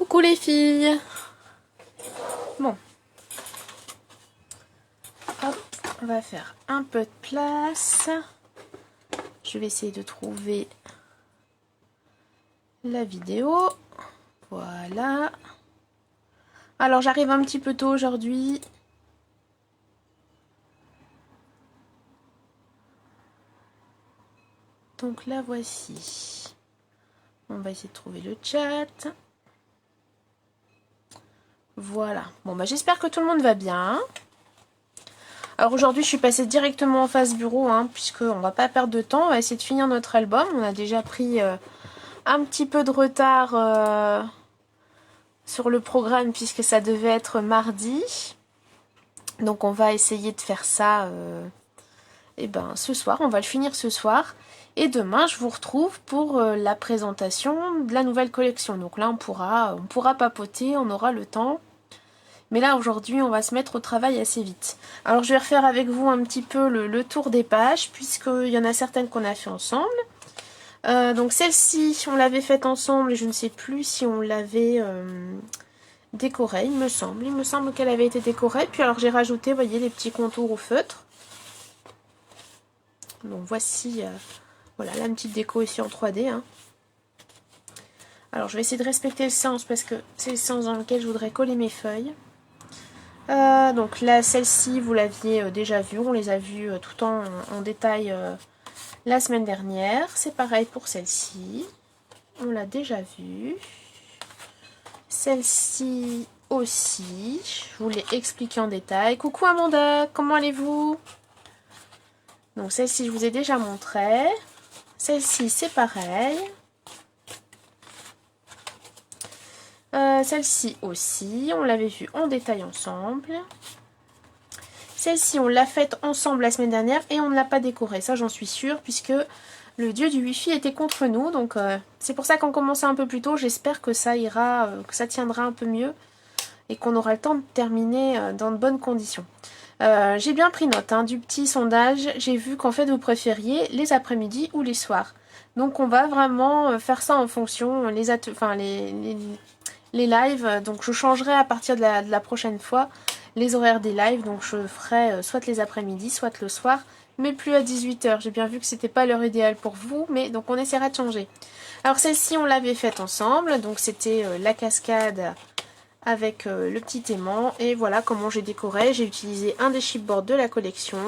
Coucou les filles. Bon. Hop, on va faire un peu de place. Je vais essayer de trouver la vidéo. Voilà. Alors j'arrive un petit peu tôt aujourd'hui. Donc la voici. On va essayer de trouver le chat. Voilà. Bon bah j'espère que tout le monde va bien. Alors aujourd'hui je suis passée directement en face bureau, puisqu'on va pas perdre de temps. On va essayer de finir notre album. On a déjà pris un petit peu de retard sur le programme puisque ça devait être mardi. Donc on va essayer de faire ça ce soir. On va le finir ce soir. Et demain, je vous retrouve pour la présentation de la nouvelle collection. Donc là, on pourra papoter, on aura le temps. Mais là, aujourd'hui, on va se mettre au travail assez vite. Alors, je vais refaire avec vous un petit peu le tour des pages, puisqu'il y en a certaines qu'on a fait ensemble. Donc celle-ci, on l'avait faite ensemble, et je ne sais plus si on l'avait décorée, il me semble. Il me semble qu'elle avait été décorée. Puis alors, j'ai rajouté, vous voyez, les petits contours au feutre. Donc voici... voilà, la petite déco ici en 3D. Alors, je vais essayer de respecter le sens parce que c'est le sens dans lequel je voudrais coller mes feuilles. Donc là, celle-ci, vous l'aviez déjà vue. On les a vues tout en détail la semaine dernière. C'est pareil pour celle-ci. On l'a déjà vue. Celle-ci aussi. Je vous l'ai expliqué en détail. Coucou Amanda, comment allez-vous? Donc celle-ci, je vous ai déjà montré. Celle-ci, c'est pareil. Celle-ci aussi, on l'avait vue en détail ensemble. Celle-ci, on l'a faite ensemble la semaine dernière et on ne l'a pas décorée. Ça, j'en suis sûre, puisque le dieu du wifi était contre nous. Donc, c'est pour ça qu'on commençait un peu plus tôt. J'espère que ça ira, que ça tiendra un peu mieux et qu'on aura le temps de terminer dans de bonnes conditions. J'ai bien pris note du petit sondage. J'ai vu qu'en fait, vous préfériez les après-midi ou les soirs. Donc, on va vraiment faire ça en fonction les lives. Donc, je changerai à partir de la prochaine fois les horaires des lives. Donc, je ferai soit les après-midi, soit le soir, mais plus à 18 h. J'ai bien vu que c'était pas l'heure idéale pour vous, mais donc on essaiera de changer. Alors, celle-ci, on l'avait faite ensemble. Donc, c'était la cascade avec le petit aimant. Et voilà comment j'ai décoré. J'ai utilisé un des chipboards de la collection.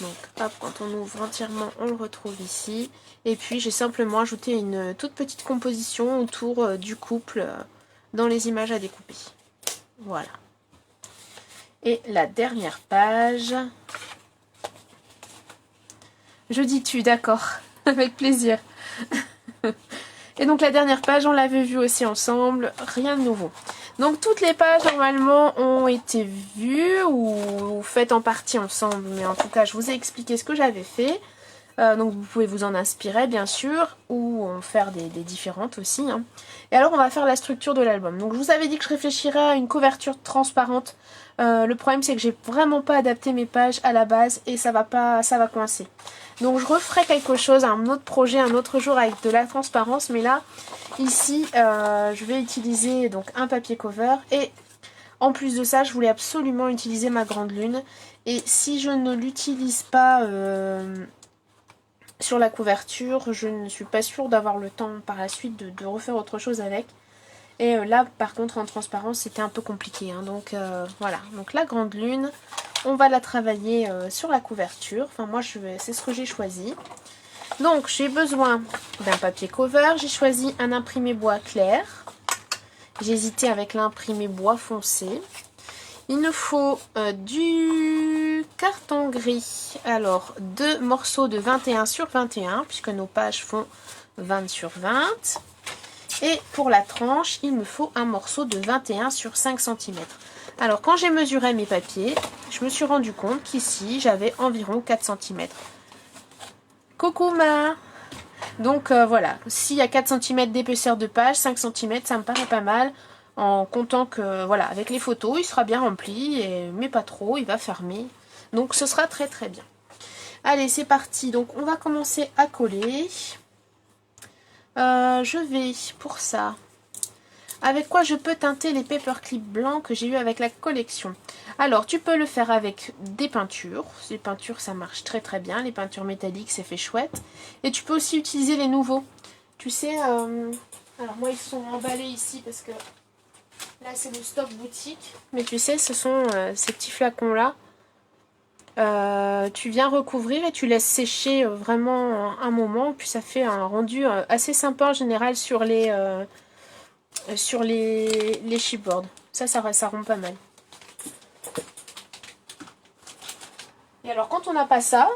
Donc hop, quand on ouvre entièrement, on le retrouve ici. Et puis j'ai simplement ajouté une toute petite composition autour du couple dans les images à découper. Voilà. Et la dernière page. Je dis tu, d'accord. Avec plaisir. Et donc la dernière page, on l'avait vue aussi ensemble. Rien de nouveau. Donc toutes les pages normalement ont été vues ou faites en partie ensemble. Mais en tout cas, je vous ai expliqué ce que j'avais fait. Donc vous pouvez vous en inspirer bien sûr. Ou en faire des différentes aussi. Et alors on va faire la structure de l'album. Donc je vous avais dit que je réfléchirais à une couverture transparente. Le problème c'est que j'ai vraiment pas adapté mes pages à la base. Et ça va coincer. Donc je referai quelque chose, un autre projet, un autre jour avec de la transparence. Mais là, ici, je vais utiliser donc un papier cover. Et en plus de ça, je voulais absolument utiliser ma grande lune. Et si je ne l'utilise pas sur la couverture, je ne suis pas sûre d'avoir le temps par la suite de refaire autre chose avec. Et là, par contre, en transparence, c'était un peu compliqué. Donc voilà, donc la grande lune... On va la travailler sur la couverture. Enfin, moi, c'est ce que j'ai choisi. Donc, j'ai besoin d'un papier cover. J'ai choisi un imprimé bois clair. J'ai hésité avec l'imprimé bois foncé. Il nous faut du carton gris. Alors, 2 morceaux de 21 sur 21, puisque nos pages font 20 sur 20. Et pour la tranche, il me faut un morceau de 21 sur 5 cm. Alors, quand j'ai mesuré mes papiers, je me suis rendu compte qu'ici, j'avais environ 4 cm. Coucou Ma! Donc, voilà. S'il y a 4 cm d'épaisseur de page, 5 cm, ça me paraît pas mal. En comptant que, voilà, avec les photos, il sera bien rempli, mais pas trop, il va fermer. Donc, ce sera très très bien. Allez, c'est parti. Donc, on va commencer à coller. Je vais, pour ça... Avec quoi je peux teinter les paperclips blancs que j'ai eu avec la collection? Alors, tu peux le faire avec des peintures. Les peintures, ça marche très très bien. Les peintures métalliques, c'est fait chouette. Et tu peux aussi utiliser les nouveaux. Tu sais, alors moi, ils sont emballés ici parce que là, c'est le stock boutique. Mais tu sais, ce sont ces petits flacons-là. Tu viens recouvrir et tu laisses sécher vraiment un moment. Puis ça fait un rendu assez sympa en général sur les chipboards. Ça rend pas mal. Et alors quand on n'a pas ça,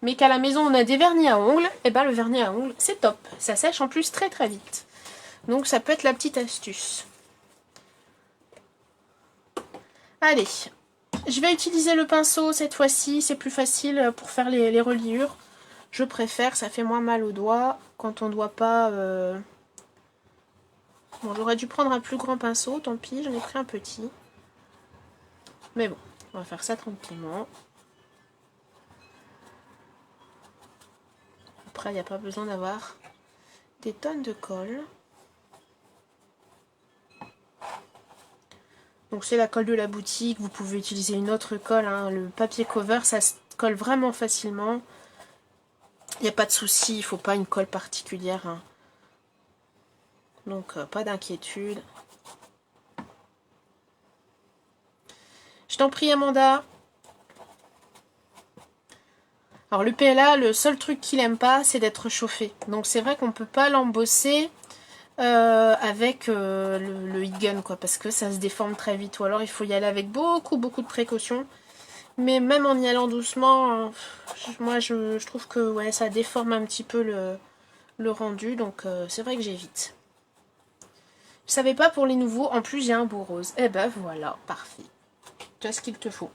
mais qu'à la maison on a des vernis à ongles, et ben le vernis à ongles c'est top. Ça sèche en plus très très vite. Donc ça peut être la petite astuce. Allez, je vais utiliser le pinceau cette fois-ci. C'est plus facile pour faire les reliures. Je préfère, ça fait moins mal aux doigts quand on ne doit pas... Bon, j'aurais dû prendre un plus grand pinceau, tant pis, j'en ai pris un petit. Mais bon, on va faire ça tranquillement. Après, il n'y a pas besoin d'avoir des tonnes de colle. Donc c'est la colle de la boutique, vous pouvez utiliser une autre colle, hein. Le papier cover, ça se colle vraiment facilement. Il n'y a pas de souci, il ne faut pas une colle particulière, hein. Donc pas d'inquiétude. Je t'en prie Amanda. Alors le PLA, le seul truc qu'il aime pas, c'est d'être chauffé. Donc c'est vrai qu'on ne peut pas l'embosser avec le heat gun, quoi, parce que ça se déforme très vite. Ou alors il faut y aller avec beaucoup de précautions. Mais même en y allant doucement, moi je trouve que ouais, ça déforme un petit peu le rendu. Donc c'est vrai que j'évite. Je savais pas pour les nouveaux, en plus j'ai un beau rose. Eh ben voilà, parfait. Tu as ce qu'il te faut.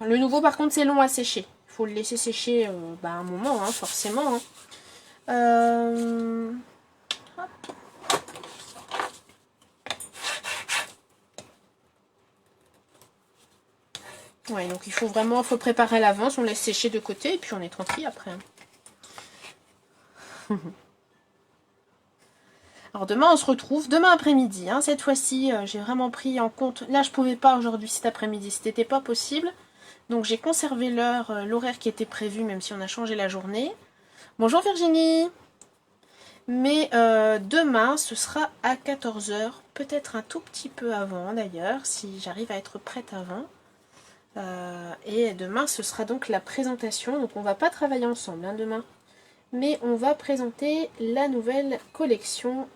Le nouveau par contre c'est long à sécher. Il faut le laisser sécher un moment, hein, forcément. Hein. Hop. Ouais, donc il faut préparer à l'avance, on laisse sécher de côté et puis on est tranquille après. Alors demain on se retrouve, demain après-midi, hein, cette fois-ci j'ai vraiment pris en compte, là je pouvais pas aujourd'hui cet après-midi, c'était pas possible, donc j'ai conservé l'horaire qui était prévu même si on a changé la journée. Bonjour Virginie. Mais demain ce sera à 14 h, peut-être un tout petit peu avant d'ailleurs, si j'arrive à être prête avant. Et demain ce sera donc la présentation, donc on va pas travailler ensemble hein, demain, mais on va présenter la nouvelle collection.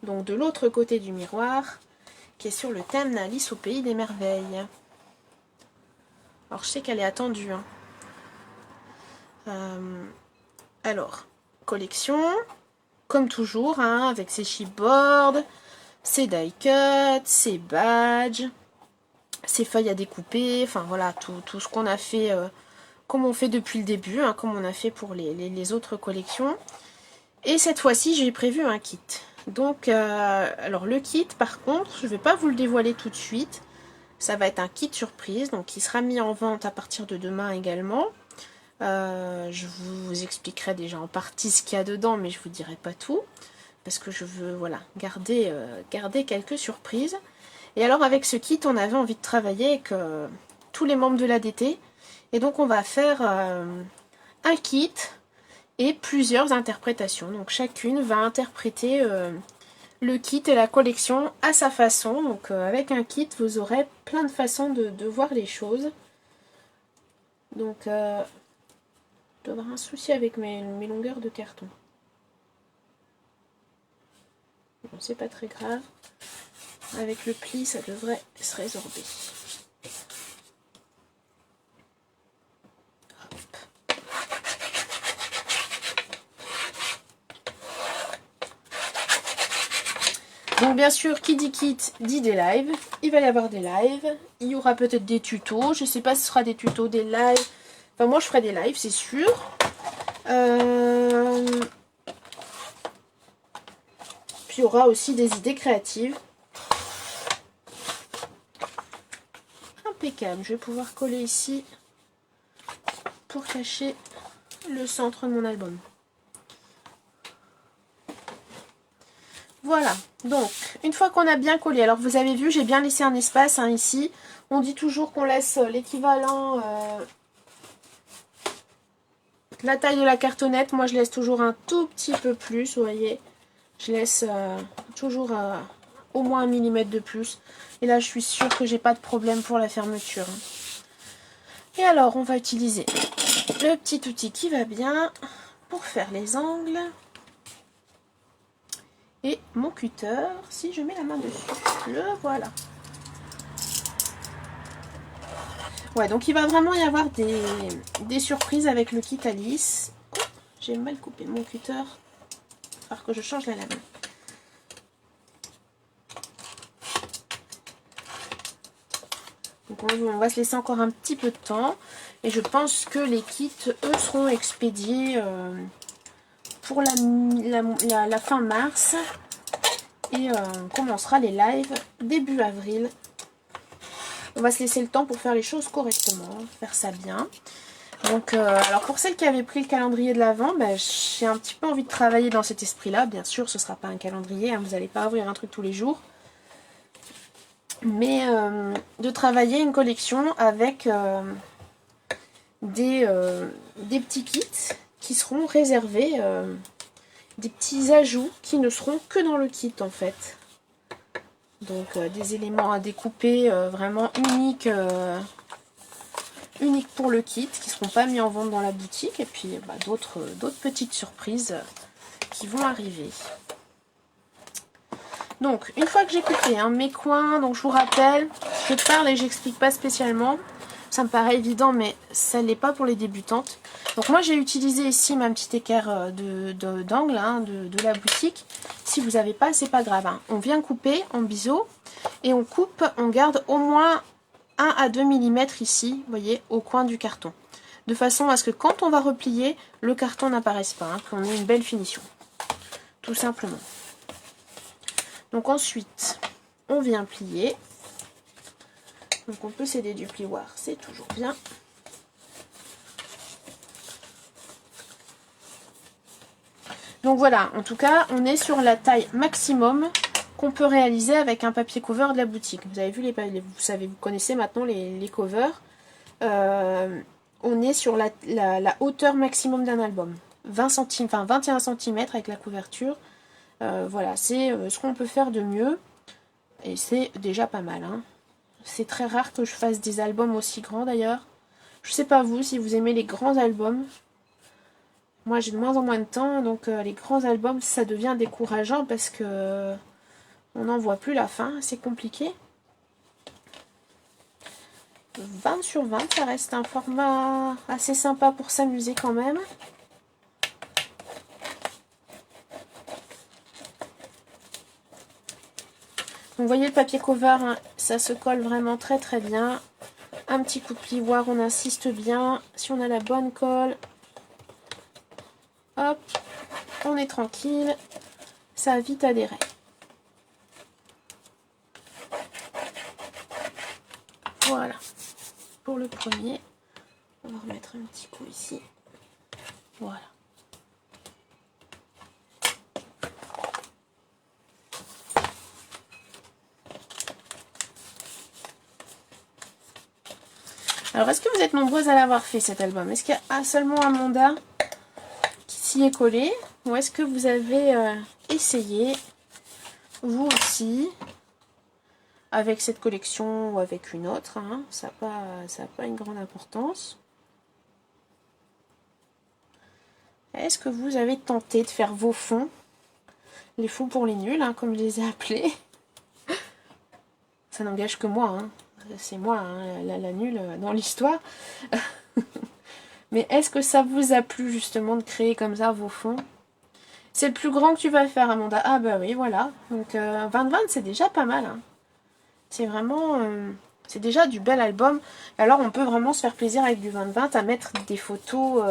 Donc de l'autre côté du miroir, qui est sur le thème d'Alice au pays des merveilles. Alors je sais qu'elle est attendue. Hein. Alors, collection, comme toujours, hein, avec ses chipboards, ses die cuts, ses badges, ses feuilles à découper, enfin voilà, tout ce qu'on a fait, comme on fait depuis le début, hein, comme on a fait pour les autres collections. Et cette fois-ci, j'ai prévu un kit. Donc, alors le kit, par contre, je ne vais pas vous le dévoiler tout de suite. Ça va être un kit surprise, donc qui sera mis en vente à partir de demain également. Je vous expliquerai déjà en partie ce qu'il y a dedans, mais je vous dirai pas tout. Parce que je veux voilà, garder quelques surprises. Et alors avec ce kit, on avait envie de travailler avec tous les membres de l'ADT. Et donc on va faire un kit et plusieurs interprétations. Donc chacune va interpréter le kit et la collection à sa façon. Donc avec un kit, vous aurez plein de façons de voir les choses. Donc je dois avoir un souci avec mes longueurs de carton. Bon, c'est pas très grave. Avec le pli, ça devrait se résorber. Donc bien sûr, qui dit kit dit des lives. Il va y avoir des lives. Il y aura peut-être des tutos. Je sais pas si ce sera des tutos, des lives. Enfin moi je ferai des lives, c'est sûr. Puis il y aura aussi des idées créatives. Impeccable. Je vais pouvoir coller ici pour cacher le centre de mon album. Voilà, donc une fois qu'on a bien collé, alors vous avez vu, j'ai bien laissé un espace hein, ici. On dit toujours qu'on laisse l'équivalent, la taille de la cartonnette. Moi je laisse toujours un tout petit peu plus, vous voyez. Je laisse toujours au moins 1 millimètre de plus. Et là je suis sûre que j'ai pas de problème pour la fermeture. Et alors on va utiliser le petit outil qui va bien pour faire les angles. Et mon cutter, si je mets la main dessus, le voilà. Ouais, donc il va vraiment y avoir des surprises avec le kit Alice. Oh, j'ai mal coupé mon cutter. Il va falloir que je change la lame. Donc on va se laisser encore un petit peu de temps. Et je pense que les kits, eux, seront expédiés pour la fin mars. Et on commencera les lives début avril. On va se laisser le temps pour faire les choses correctement, faire ça bien. Donc, alors pour celles qui avaient pris le calendrier de l'Avent, ben, j'ai un petit peu envie de travailler dans cet esprit-là. Bien sûr, ce ne sera pas un calendrier, hein, vous n'allez pas ouvrir un truc tous les jours. Mais de travailler une collection avec des petits kits qui seront réservés, des petits ajouts qui ne seront que dans le kit en fait. Donc des éléments à découper vraiment uniques pour le kit, qui ne seront pas mis en vente dans la boutique. Et puis bah, d'autres petites surprises qui vont arriver. Donc une fois que j'ai coupé hein, mes coins, donc je vous rappelle, je parle et j'explique pas spécialement. Ça me paraît évident mais ça l'est pas pour les débutantes. Donc moi j'ai utilisé ici ma petite équerre d'angle hein, de la boutique. Si vous n'avez pas, c'est pas grave. Hein. On vient couper en biseau et on coupe, on garde au moins 1 à 2 mm ici, vous voyez, au coin du carton. De façon à ce que quand on va replier, le carton n'apparaisse pas, hein, qu'on ait une belle finition. Tout simplement. Donc ensuite, on vient plier. Donc on peut s'aider du plioir, c'est toujours bien. Donc voilà, en tout cas, on est sur la taille maximum qu'on peut réaliser avec un papier cover de la boutique. Vous avez vu, vous connaissez maintenant les covers. On est sur la hauteur maximum d'un album. 21 cm avec la couverture. Voilà, c'est ce qu'on peut faire de mieux. Et c'est déjà pas mal. Hein. C'est très rare que je fasse des albums aussi grands d'ailleurs. Je sais pas vous, si vous aimez les grands albums. Moi j'ai de moins en moins de temps, donc les grands albums ça devient décourageant parce que on n'en voit plus la fin, c'est compliqué. 20 sur 20, ça reste un format assez sympa pour s'amuser quand même. Donc vous voyez le papier cover, hein, ça se colle vraiment très très bien. Un petit coup de plioir, on insiste bien. Si on a la bonne colle, hop, on est tranquille. Ça a vite adhéré. Voilà. Pour le premier, on va remettre un petit coup ici. Voilà. Alors, est-ce que vous êtes nombreuses à l'avoir fait cet album? Est-ce qu'il y a seulement Amanda qui s'y est collé? Ou est-ce que vous avez essayé, vous aussi, avec cette collection ou avec une autre hein? Ça n'a pas une grande importance. Est-ce que vous avez tenté de faire vos fonds? Les fonds pour les nuls, hein, comme je les ai appelés. Ça n'engage que moi, hein. C'est moi, hein, la nulle dans l'histoire. Mais est-ce que ça vous a plu justement de créer comme ça vos fonds? C'est le plus grand que tu vas faire, Amanda. Ah bah oui, voilà. Donc 20-20, c'est déjà pas mal. Hein. C'est vraiment... c'est déjà du bel album. Alors on peut vraiment se faire plaisir avec du 20-20 à mettre des photos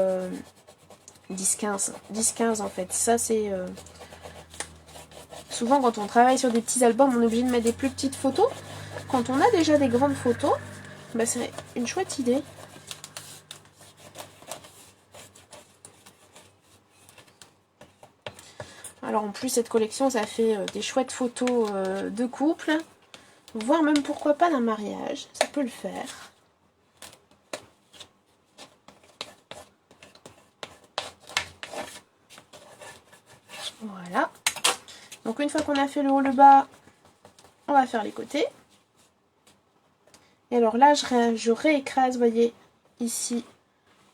10-15. 10-15 en fait. Ça c'est... Souvent quand on travaille sur des petits albums, on est obligé de mettre des plus petites photos. Quand on a déjà des grandes photos, bah c'est une chouette idée. Alors en plus cette collection ça fait des chouettes photos de couple, voire même pourquoi pas d'un mariage, ça peut le faire. Voilà. Donc une fois qu'on a fait le haut, le bas, on va faire les côtés. Et alors là je réécrase, vous voyez, ici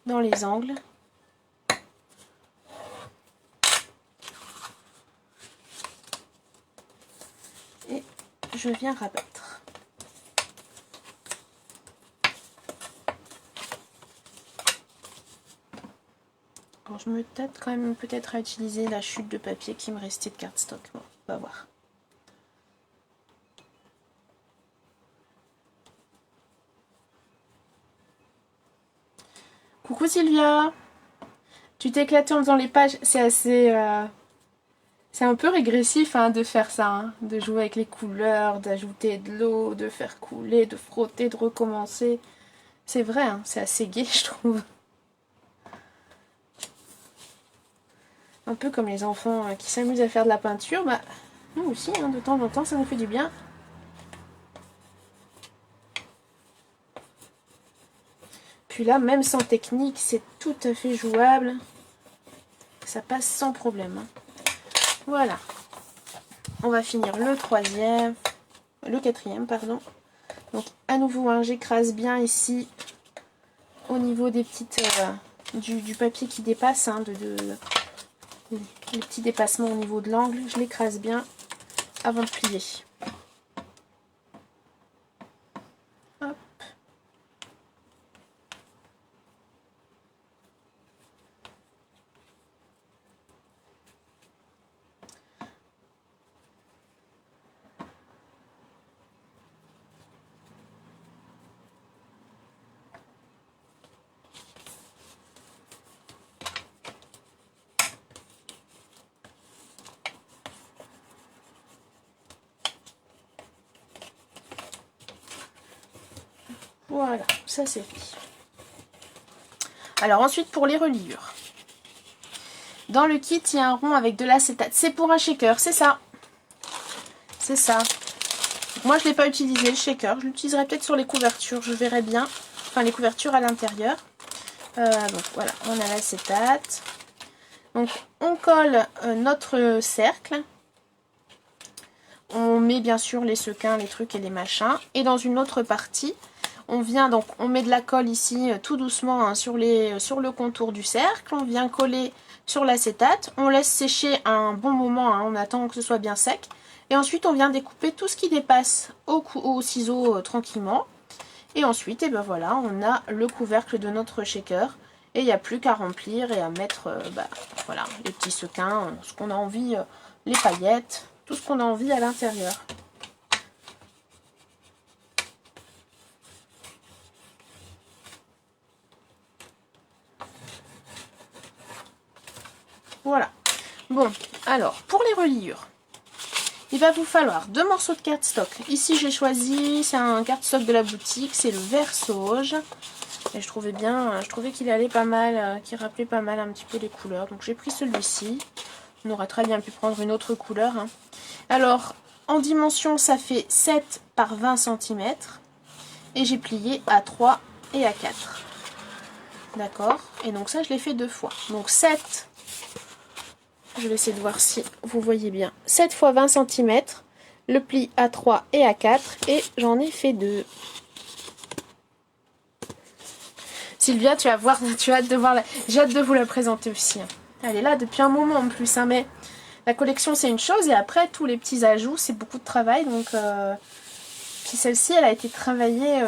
dans les angles. Et je viens rabattre. Bon, je me tâte quand même peut-être à utiliser la chute de papier qui me restait de cardstock. Bon, on va voir. Coucou Sylvia, tu t'es éclatée en faisant les pages, c'est assez... c'est un peu régressif hein, de faire ça, hein, de jouer avec les couleurs, d'ajouter de l'eau, de faire couler, de frotter, de recommencer. C'est vrai, hein, c'est assez gai je trouve. Un peu comme les enfants qui s'amusent à faire de la peinture, bah nous aussi, hein, de temps en temps ça nous fait du bien. Puis là, même sans technique, c'est tout à fait jouable. Ça passe sans problème. Hein. Voilà. On va finir le quatrième, pardon. Donc à nouveau, hein, j'écrase bien ici au niveau des petites du papier qui dépasse, hein, les petits dépassements au niveau de l'angle. Je l'écrase bien avant de plier. Hop. Voilà, ça c'est fait. Alors ensuite pour les reliures. Dans le kit, il y a un rond avec de l'acétate. C'est pour un shaker, c'est ça. C'est ça. Moi je ne l'ai pas utilisé le shaker. Je l'utiliserai peut-être sur les couvertures, je verrai bien. Enfin les couvertures à l'intérieur. Donc voilà, on a l'acétate. Donc on colle notre cercle. On met bien sûr les sequins, les trucs et les machins. Et dans une autre partie, on vient donc, on met de la colle ici tout doucement hein, sur le contour du cercle. On vient coller sur l'acétate. On laisse sécher un bon moment, hein, on attend que ce soit bien sec. Et ensuite on vient découper tout ce qui dépasse au ciseau tranquillement. Et ensuite, et ben voilà, on a le couvercle de notre shaker. Et il n'y a plus qu'à remplir et à mettre voilà, les petits sequins, ce qu'on a envie, les paillettes, tout ce qu'on a envie à l'intérieur. Voilà. Bon, alors, pour les reliures, il va vous falloir 2 morceaux de cardstock. Ici, j'ai choisi, c'est un cardstock de la boutique, c'est le vert sauge. Et je trouvais qu'il allait pas mal, qu'il rappelait pas mal un petit peu les couleurs. Donc j'ai pris celui-ci. On aurait très bien pu prendre une autre couleur. Hein. Alors, en dimension, ça fait 7 par 20 cm. Et j'ai plié à 3 et à 4. D'accord? Et donc ça, je l'ai fait 2 fois. Donc 7, je vais essayer de voir si vous voyez bien. 7 fois 20 cm, le pli à 3 et à 4. Et j'en ai fait 2. Sylvia, tu vas voir, tu as hâte de voir, j'ai hâte de vous la présenter aussi. Hein. Elle est là depuis un moment en plus, hein, mais la collection c'est une chose et après tous les petits ajouts c'est beaucoup de travail. Donc, puis celle-ci elle a été travaillée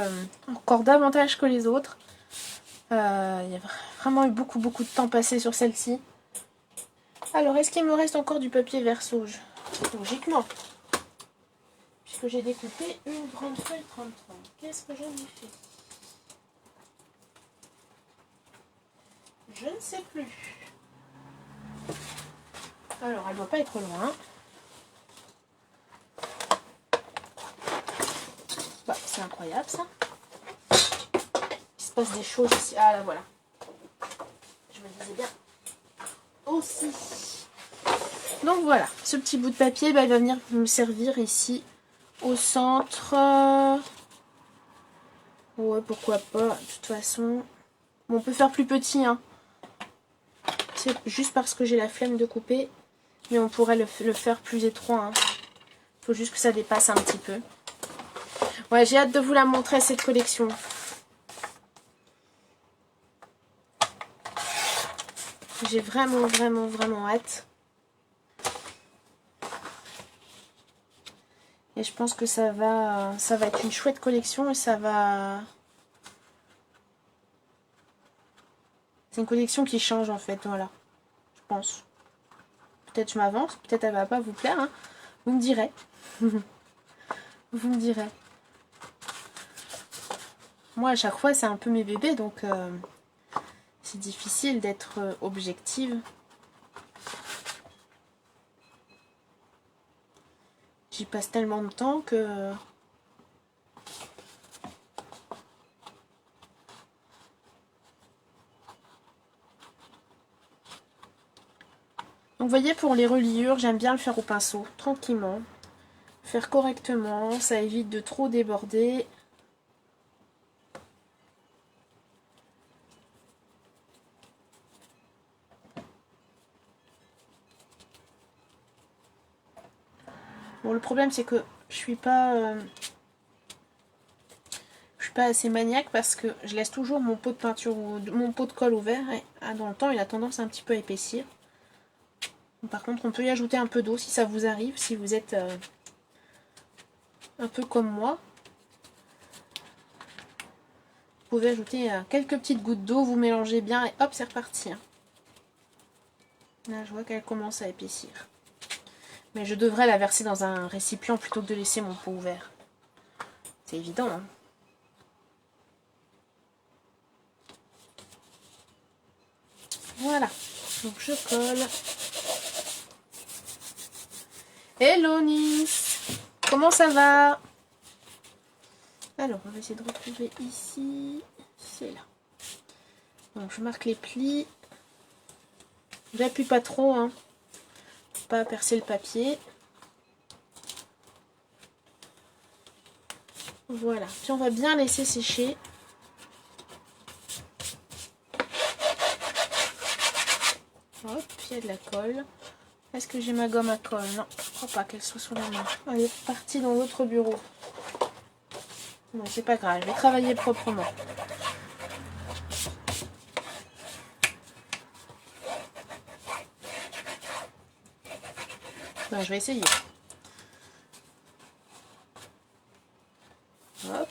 encore davantage que les autres. Il y a vraiment eu beaucoup de temps passé sur celle-ci. Alors, est-ce qu'il me reste encore du papier vert sauge? Logiquement, puisque j'ai découpé une grande feuille 33. Qu'est-ce que j'en ai fait? Je ne sais plus. Alors, elle doit pas être loin. Bah, c'est incroyable ça. Il se passe des choses ici. Ah là, voilà. Je me disais bien. Aussi. Donc voilà, ce petit bout de papier, bah, il va venir me servir ici au centre. Ouais, pourquoi pas, de toute façon. Bon, on peut faire plus petit, hein. C'est juste parce que j'ai la flemme de couper. Mais on pourrait le faire plus étroit, hein. Faut juste que ça dépasse un petit peu. Ouais, j'ai hâte de vous la montrer, cette collection. J'ai vraiment, vraiment, vraiment hâte. Et je pense que ça va être une chouette collection et ça va... C'est une collection qui change en fait, voilà. Je pense. Peut-être je m'avance, peut-être elle va pas vous plaire, hein. Vous me direz. Vous me direz. Moi, à chaque fois, c'est un peu mes bébés, donc c'est difficile d'être objective. J'y passe tellement de temps que... Donc, vous voyez, pour les reliures, j'aime bien le faire au pinceau, tranquillement. Faire correctement, ça évite de trop déborder. Bon, le problème, c'est que je suis pas assez maniaque parce que je laisse toujours mon pot de peinture ou mon pot de colle ouvert et dans le temps, il a tendance un petit peu à épaissir. Par contre, on peut y ajouter un peu d'eau si ça vous arrive, si vous êtes un peu comme moi. Vous pouvez ajouter quelques petites gouttes d'eau, vous mélangez bien et hop, c'est reparti. Là, je vois qu'elle commence à épaissir. Mais je devrais la verser dans un récipient plutôt que de laisser mon pot ouvert. C'est évident, hein. Voilà. Donc je colle. Hello Nice. Comment ça va? Alors, on va essayer de retrouver ici. C'est là. Donc je marque les plis. J'appuie pas trop, hein. Pas percer le papier. Voilà. Puis on va bien laisser sécher. Hop, il y a de la colle. Est-ce que j'ai ma gomme à colle? Non, je crois pas qu'elle soit sur la main. Elle est partie dans l'autre bureau. Bon, c'est pas grave, je vais travailler proprement. Non, je vais essayer. Hop.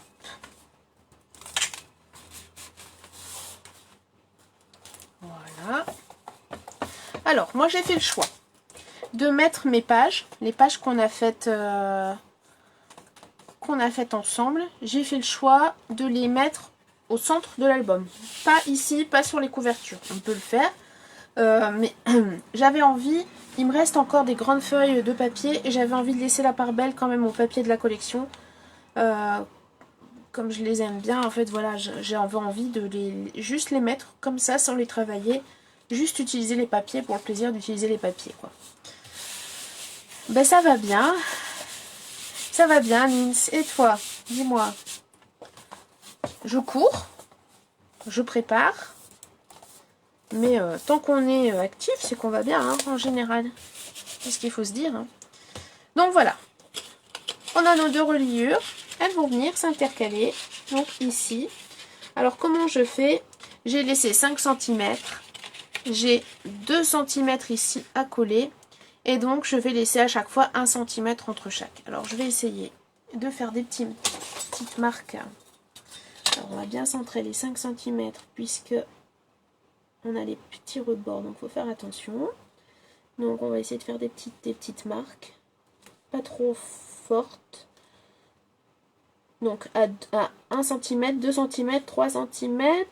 Voilà. Alors, moi j'ai fait le choix de mettre mes pages, les pages qu'on a faites ensemble. J'ai fait le choix de les mettre au centre de l'album. Pas ici, pas sur les couvertures. On peut le faire. Mais j'avais envie, il me reste encore des grandes feuilles de papier et j'avais envie de laisser la part belle quand même au papier de la collection. Comme je les aime bien, en fait, voilà, j'ai envie de juste les mettre comme ça sans les travailler. Juste utiliser les papiers pour le plaisir d'utiliser les papiers, quoi. Ben ça va bien. Ça va bien, Nins. Et toi, dis-moi. Je cours. Je prépare. Mais tant qu'on est actif, c'est qu'on va bien, hein, en général. C'est ce qu'il faut se dire. Hein. Donc voilà. On a nos deux reliures. Elles vont venir s'intercaler. Donc ici. Alors comment je fais? J'ai laissé 5 cm. J'ai 2 cm ici à coller. Et donc je vais laisser à chaque fois 1 cm entre chaque. Alors je vais essayer de faire des petites marques. Alors on va bien centrer les 5 cm puisque on a les petits rebords, donc il faut faire attention. Donc on va essayer de faire des petites marques, pas trop fortes. Donc à 1 cm, 2 cm, 3 cm.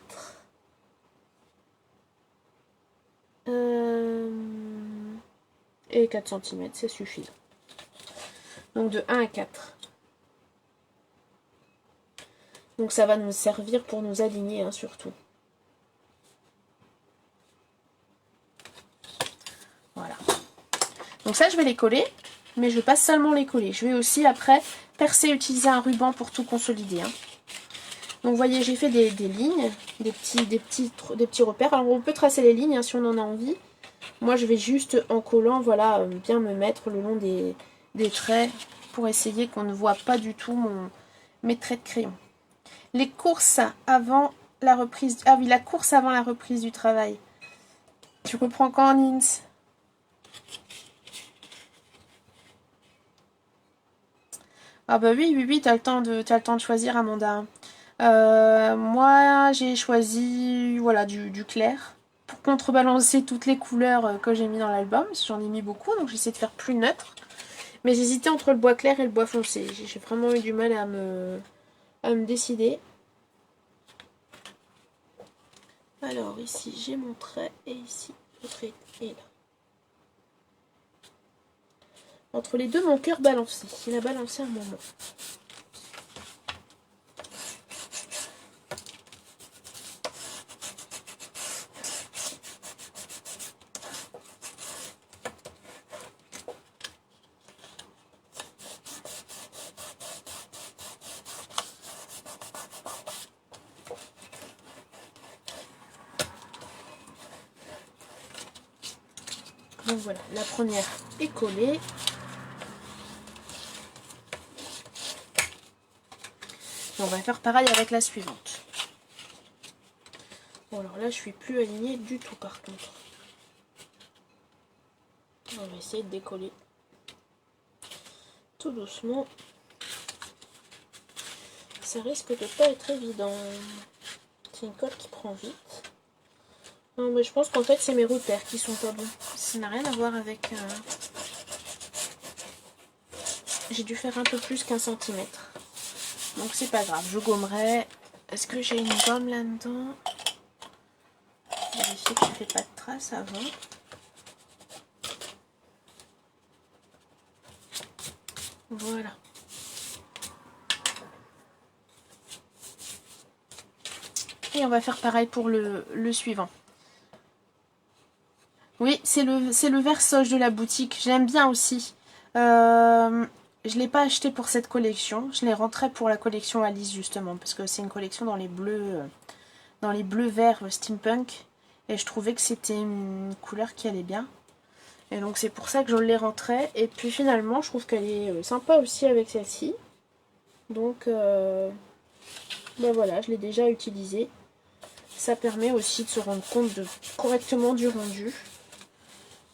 Et 4 cm, c'est suffisant. Donc de 1 à 4. Donc ça va nous servir pour nous aligner, hein, surtout. Voilà. Donc ça, je vais les coller, mais je ne vais pas seulement les coller. Je vais aussi, après, percer, utiliser un ruban pour tout consolider. Hein. Donc, vous voyez, j'ai fait des lignes, des petits repères. Alors, on peut tracer les lignes hein, si on en a envie. Moi, je vais juste, en collant, voilà, bien me mettre le long des traits pour essayer qu'on ne voit pas du tout mes traits de crayon. Les courses avant la reprise... Ah oui, la course avant la reprise du travail. Tu reprends quand, Nins? Ah bah oui, t'as le temps de choisir, Amanda. Moi, j'ai choisi voilà du clair pour contrebalancer toutes les couleurs que j'ai mis dans l'album. J'en ai mis beaucoup, donc j'essaie de faire plus neutre. Mais j'hésitais entre le bois clair et le bois foncé. J'ai vraiment eu du mal à me décider. Alors ici, j'ai mon trait et ici, le trait est là. Entre les deux, mon cœur balancé. Il a balancé un moment. Donc voilà, la première est collée. Et on va faire pareil avec la suivante. Bon alors là je suis plus alignée du tout par contre. On va essayer de décoller tout doucement. Ça risque de pas être évident. C'est une colle qui prend vite. Non mais je pense qu'en fait c'est mes repères qui sont pas bons. Ça n'a rien à voir avec... J'ai dû faire un peu plus qu'1 centimètre. Donc c'est pas grave, je gommerai. Est-ce que j'ai une gomme là-dedans? Vérifier que je fais pas de traces avant. Voilà. Et on va faire pareil pour le suivant. Oui, c'est le vert sauge de la boutique. Je l'aime bien aussi. Je ne l'ai pas acheté pour cette collection. Je l'ai rentré pour la collection Alice justement. Parce que c'est une collection dans les bleus verts steampunk. Et je trouvais que c'était une couleur qui allait bien. Et donc c'est pour ça que je l'ai rentrée. Et puis finalement je trouve qu'elle est sympa aussi avec celle-ci. Donc ben voilà, je l'ai déjà utilisée. Ça permet aussi de se rendre compte correctement du rendu.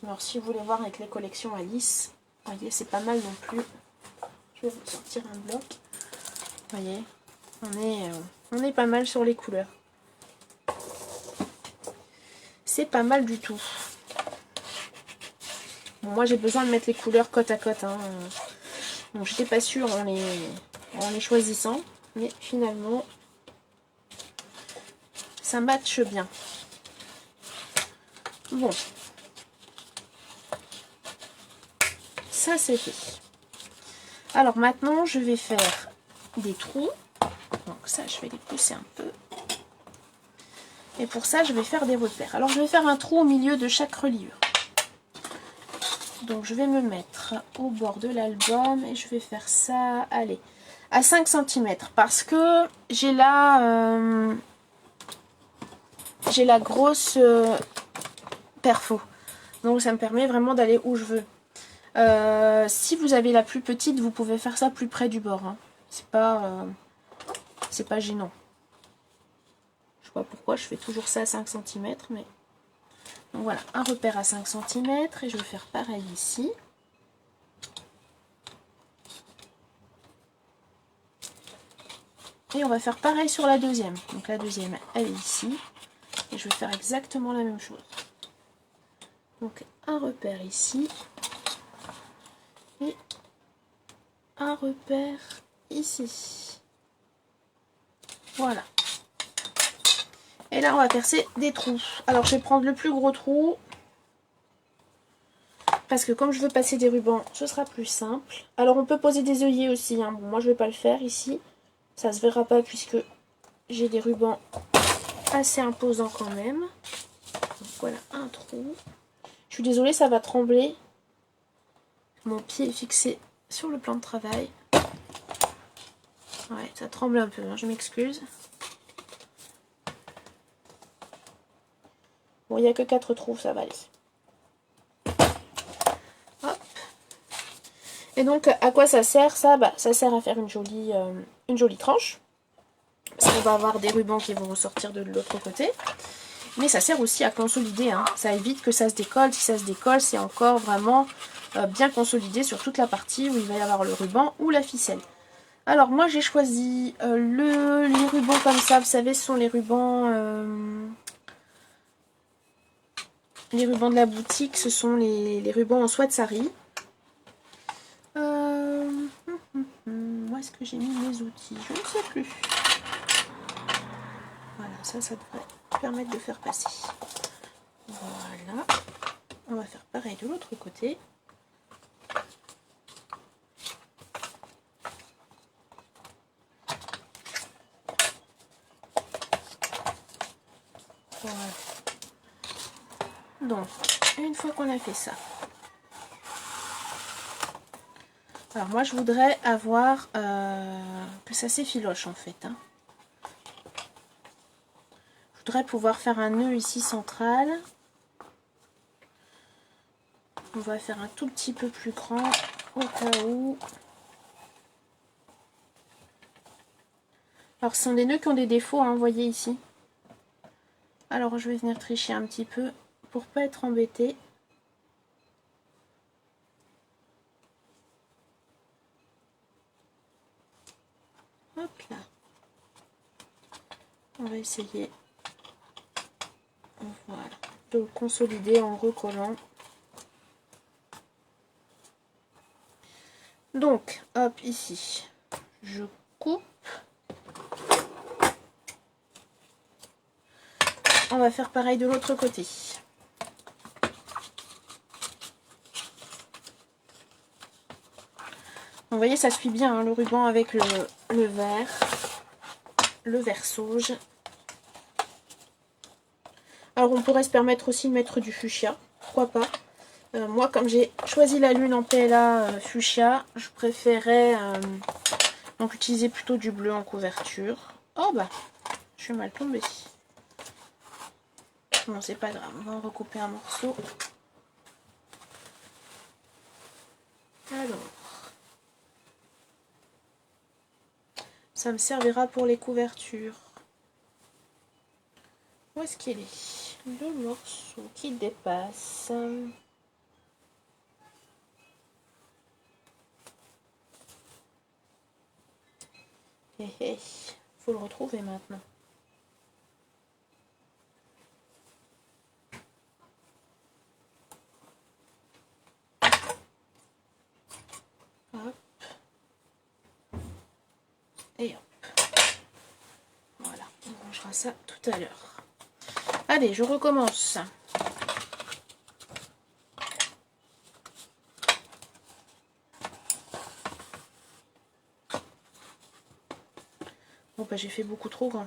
Alors si vous voulez voir avec les collections Alice, vous voyez c'est pas mal non plus. Je vais vous sortir un bloc. Vous voyez, on est pas mal sur les couleurs. C'est pas mal du tout. Bon, moi j'ai besoin de mettre les couleurs côte à côte. Hein. Donc j'étais pas sûre en les choisissant. Mais finalement, ça matche bien. Bon. Ça c'est fait. Alors maintenant je vais faire des trous. Donc ça je vais les pousser un peu. Et pour ça je vais faire des repères. Alors je vais faire un trou au milieu de chaque reliure. Donc je vais me mettre au bord de l'album et je vais faire ça, allez, à 5 cm. Parce que j'ai la grosse perfo. Donc ça me permet vraiment d'aller où je veux. Si vous avez la plus petite, vous pouvez faire ça plus près du bord. Hein. C'est pas gênant. Je sais pas pourquoi je fais toujours ça à 5 cm, mais... Donc voilà, un repère à 5 cm et je vais faire pareil ici. Et on va faire pareil sur la deuxième. Donc la deuxième, elle est ici. Et je vais faire exactement la même chose. Donc un repère ici. Et un repère ici. Voilà. Et là, on va percer des trous. Alors, je vais prendre le plus gros trou. Parce que comme je veux passer des rubans, ce sera plus simple. Alors, on peut poser des œillets aussi. Hein. Bon, moi, je ne vais pas le faire ici. Ça se verra pas puisque j'ai des rubans assez imposants quand même. Donc, voilà, un trou. Je suis désolée, ça va trembler. Mon pied est fixé sur le plan de travail. Ouais, ça tremble un peu, hein, je m'excuse. Bon, il n'y a que 4 trous, ça va aller. Hop. Et donc, à quoi ça sert ça? Bah, ça sert à faire une jolie tranche. Parce qu'on va avoir des rubans qui vont ressortir de l'autre côté. Mais ça sert aussi à consolider. Hein. Ça évite que ça se décolle. Si ça se décolle, c'est encore vraiment bien consolidé sur toute la partie où il va y avoir le ruban ou la ficelle. Alors, moi, j'ai choisi les rubans comme ça. Vous savez, ce sont les rubans de la boutique. Ce sont les rubans en soie de sari. Où est-ce que j'ai mis mes outils? Je ne sais plus. Voilà, ça devrait permettre de faire passer. Voilà. On va faire pareil de l'autre côté. Voilà. Donc, une fois qu'on a fait ça. Alors moi je voudrais avoir que ça s'effiloche en fait. Hein. Je voudrais pouvoir faire un nœud ici central. On va faire un tout petit peu plus grand au cas où. Alors ce sont des nœuds qui ont des défauts, hein, vous voyez ici. Alors je vais venir tricher un petit peu pour pas être embêtée. Hop là. On va essayer voilà, de le consolider en recollant. Donc, hop, ici, je coupe. On va faire pareil de l'autre côté. Vous voyez, ça suit bien hein, le ruban avec le vert sauge. Alors, on pourrait se permettre aussi de mettre du fuchsia, pourquoi pas. Moi, comme j'ai choisi la lune en PLA fuchsia, je préférais donc utiliser plutôt du bleu en couverture. Oh bah, je suis mal tombée. Bon, c'est pas grave, on va en recouper un morceau. Alors, ça me servira pour les couvertures. Où est-ce qu'il est? Le morceau qui dépasse. Faut le retrouver maintenant. Hop. Et hop. Voilà, on rangera ça tout à l'heure. Allez, je recommence. Bon bah j'ai fait beaucoup trop grand.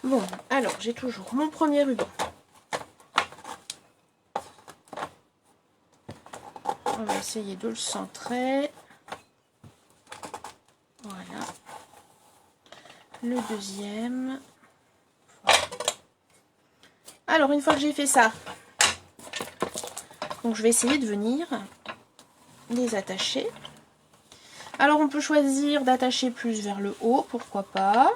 Bon, alors j'ai toujours mon premier ruban. On va essayer de le centrer. Voilà. Le deuxième. Alors, une fois que j'ai fait ça, donc je vais essayer de venir les attacher. Alors, on peut choisir d'attacher plus vers le haut, pourquoi pas.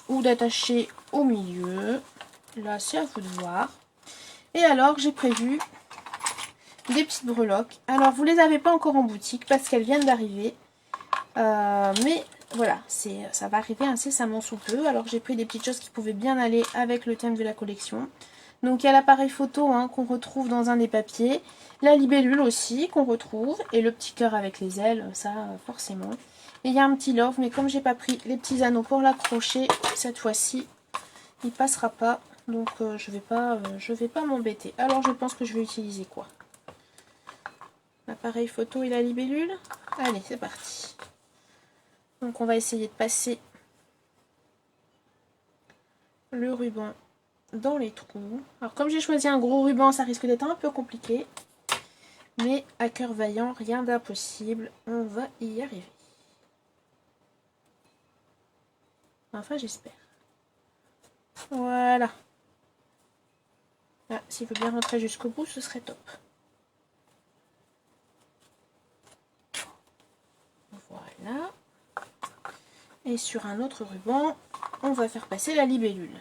Ou d'attacher au milieu. Là, c'est à vous de voir. Et alors, j'ai prévu des petites breloques. Alors, vous les avez pas encore en boutique parce qu'elles viennent d'arriver. Mais voilà, ça va arriver incessamment sous peu. Alors, j'ai pris des petites choses qui pouvaient bien aller avec le thème de la collection. Donc, il y a l'appareil photo hein, qu'on retrouve dans un des papiers. La libellule aussi qu'on retrouve. Et le petit cœur avec les ailes, ça forcément. Et il y a un petit love, mais comme j'ai pas pris les petits anneaux pour l'accrocher, cette fois-ci, il passera pas. Donc, je vais pas m'embêter. Alors, je pense que je vais utiliser quoi? L'appareil photo et la libellule. Allez, c'est parti. Donc on va essayer de passer le ruban dans les trous. Alors comme j'ai choisi un gros ruban, ça risque d'être un peu compliqué. Mais à cœur vaillant, rien d'impossible. On va y arriver. Enfin, j'espère. Voilà. Ah, s'il veut bien rentrer jusqu'au bout, ce serait top. Voilà. Et sur un autre ruban, on va faire passer la libellule.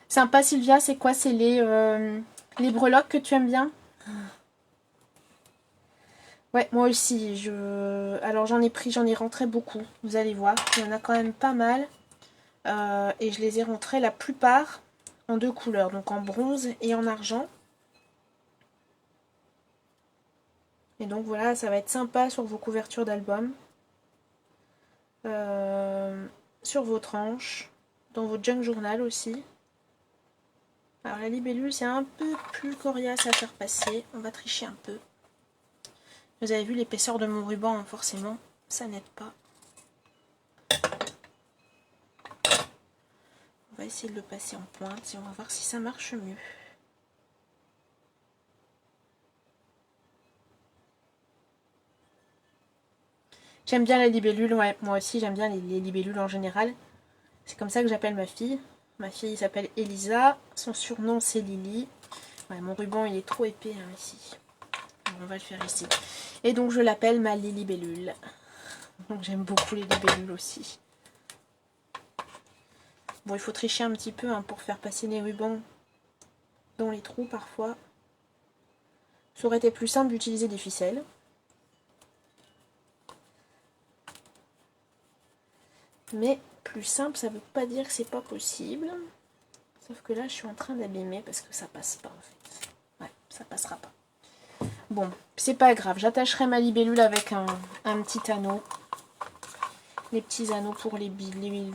Sympa, Sylvia, c'est quoi? C'est les breloques que tu aimes bien? Ouais, moi aussi. Alors j'en ai rentré beaucoup. Vous allez voir, il y en a quand même pas mal. Et je les ai rentrés la plupart en 2 couleurs, donc en bronze et en argent. Et donc voilà, ça va être sympa sur vos couvertures d'albums, sur vos tranches, dans vos junk journal aussi. Alors la libellule, c'est un peu plus coriace à faire passer. On va tricher un peu. Vous avez vu l'épaisseur de mon ruban, hein, forcément, ça n'aide pas. On va essayer de le passer en pointe et on va voir si ça marche mieux. J'aime bien la libellule, ouais, moi aussi j'aime bien les libellules en général. C'est comme ça que j'appelle ma fille. Ma fille s'appelle Elisa, son surnom c'est Lily. Ouais, mon ruban il est trop épais hein, ici. Alors, on va le faire ici. Et donc je l'appelle ma libellule. Donc j'aime beaucoup les libellules aussi. Bon, il faut tricher un petit peu hein, pour faire passer les rubans dans les trous parfois. Ça aurait été plus simple d'utiliser des ficelles. Mais plus simple, ça veut pas dire que c'est pas possible. Sauf que là, je suis en train d'abîmer parce que ça passe pas en fait. Ouais, ça passera pas. Bon, c'est pas grave. J'attacherai ma libellule avec un petit anneau. Les petits anneaux pour les bijoux.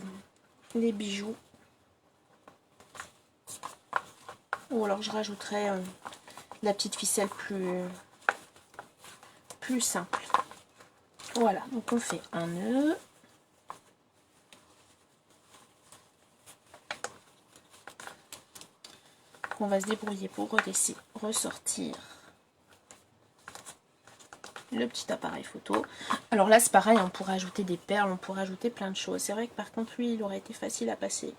Ou alors je rajouterai la petite ficelle plus simple. Voilà, donc on fait un nœud. On va se débrouiller pour laisser ressortir le petit appareil photo. Alors là c'est pareil, on pourrait ajouter des perles, on pourrait ajouter plein de choses. C'est vrai que par contre lui il aurait été facile à passer.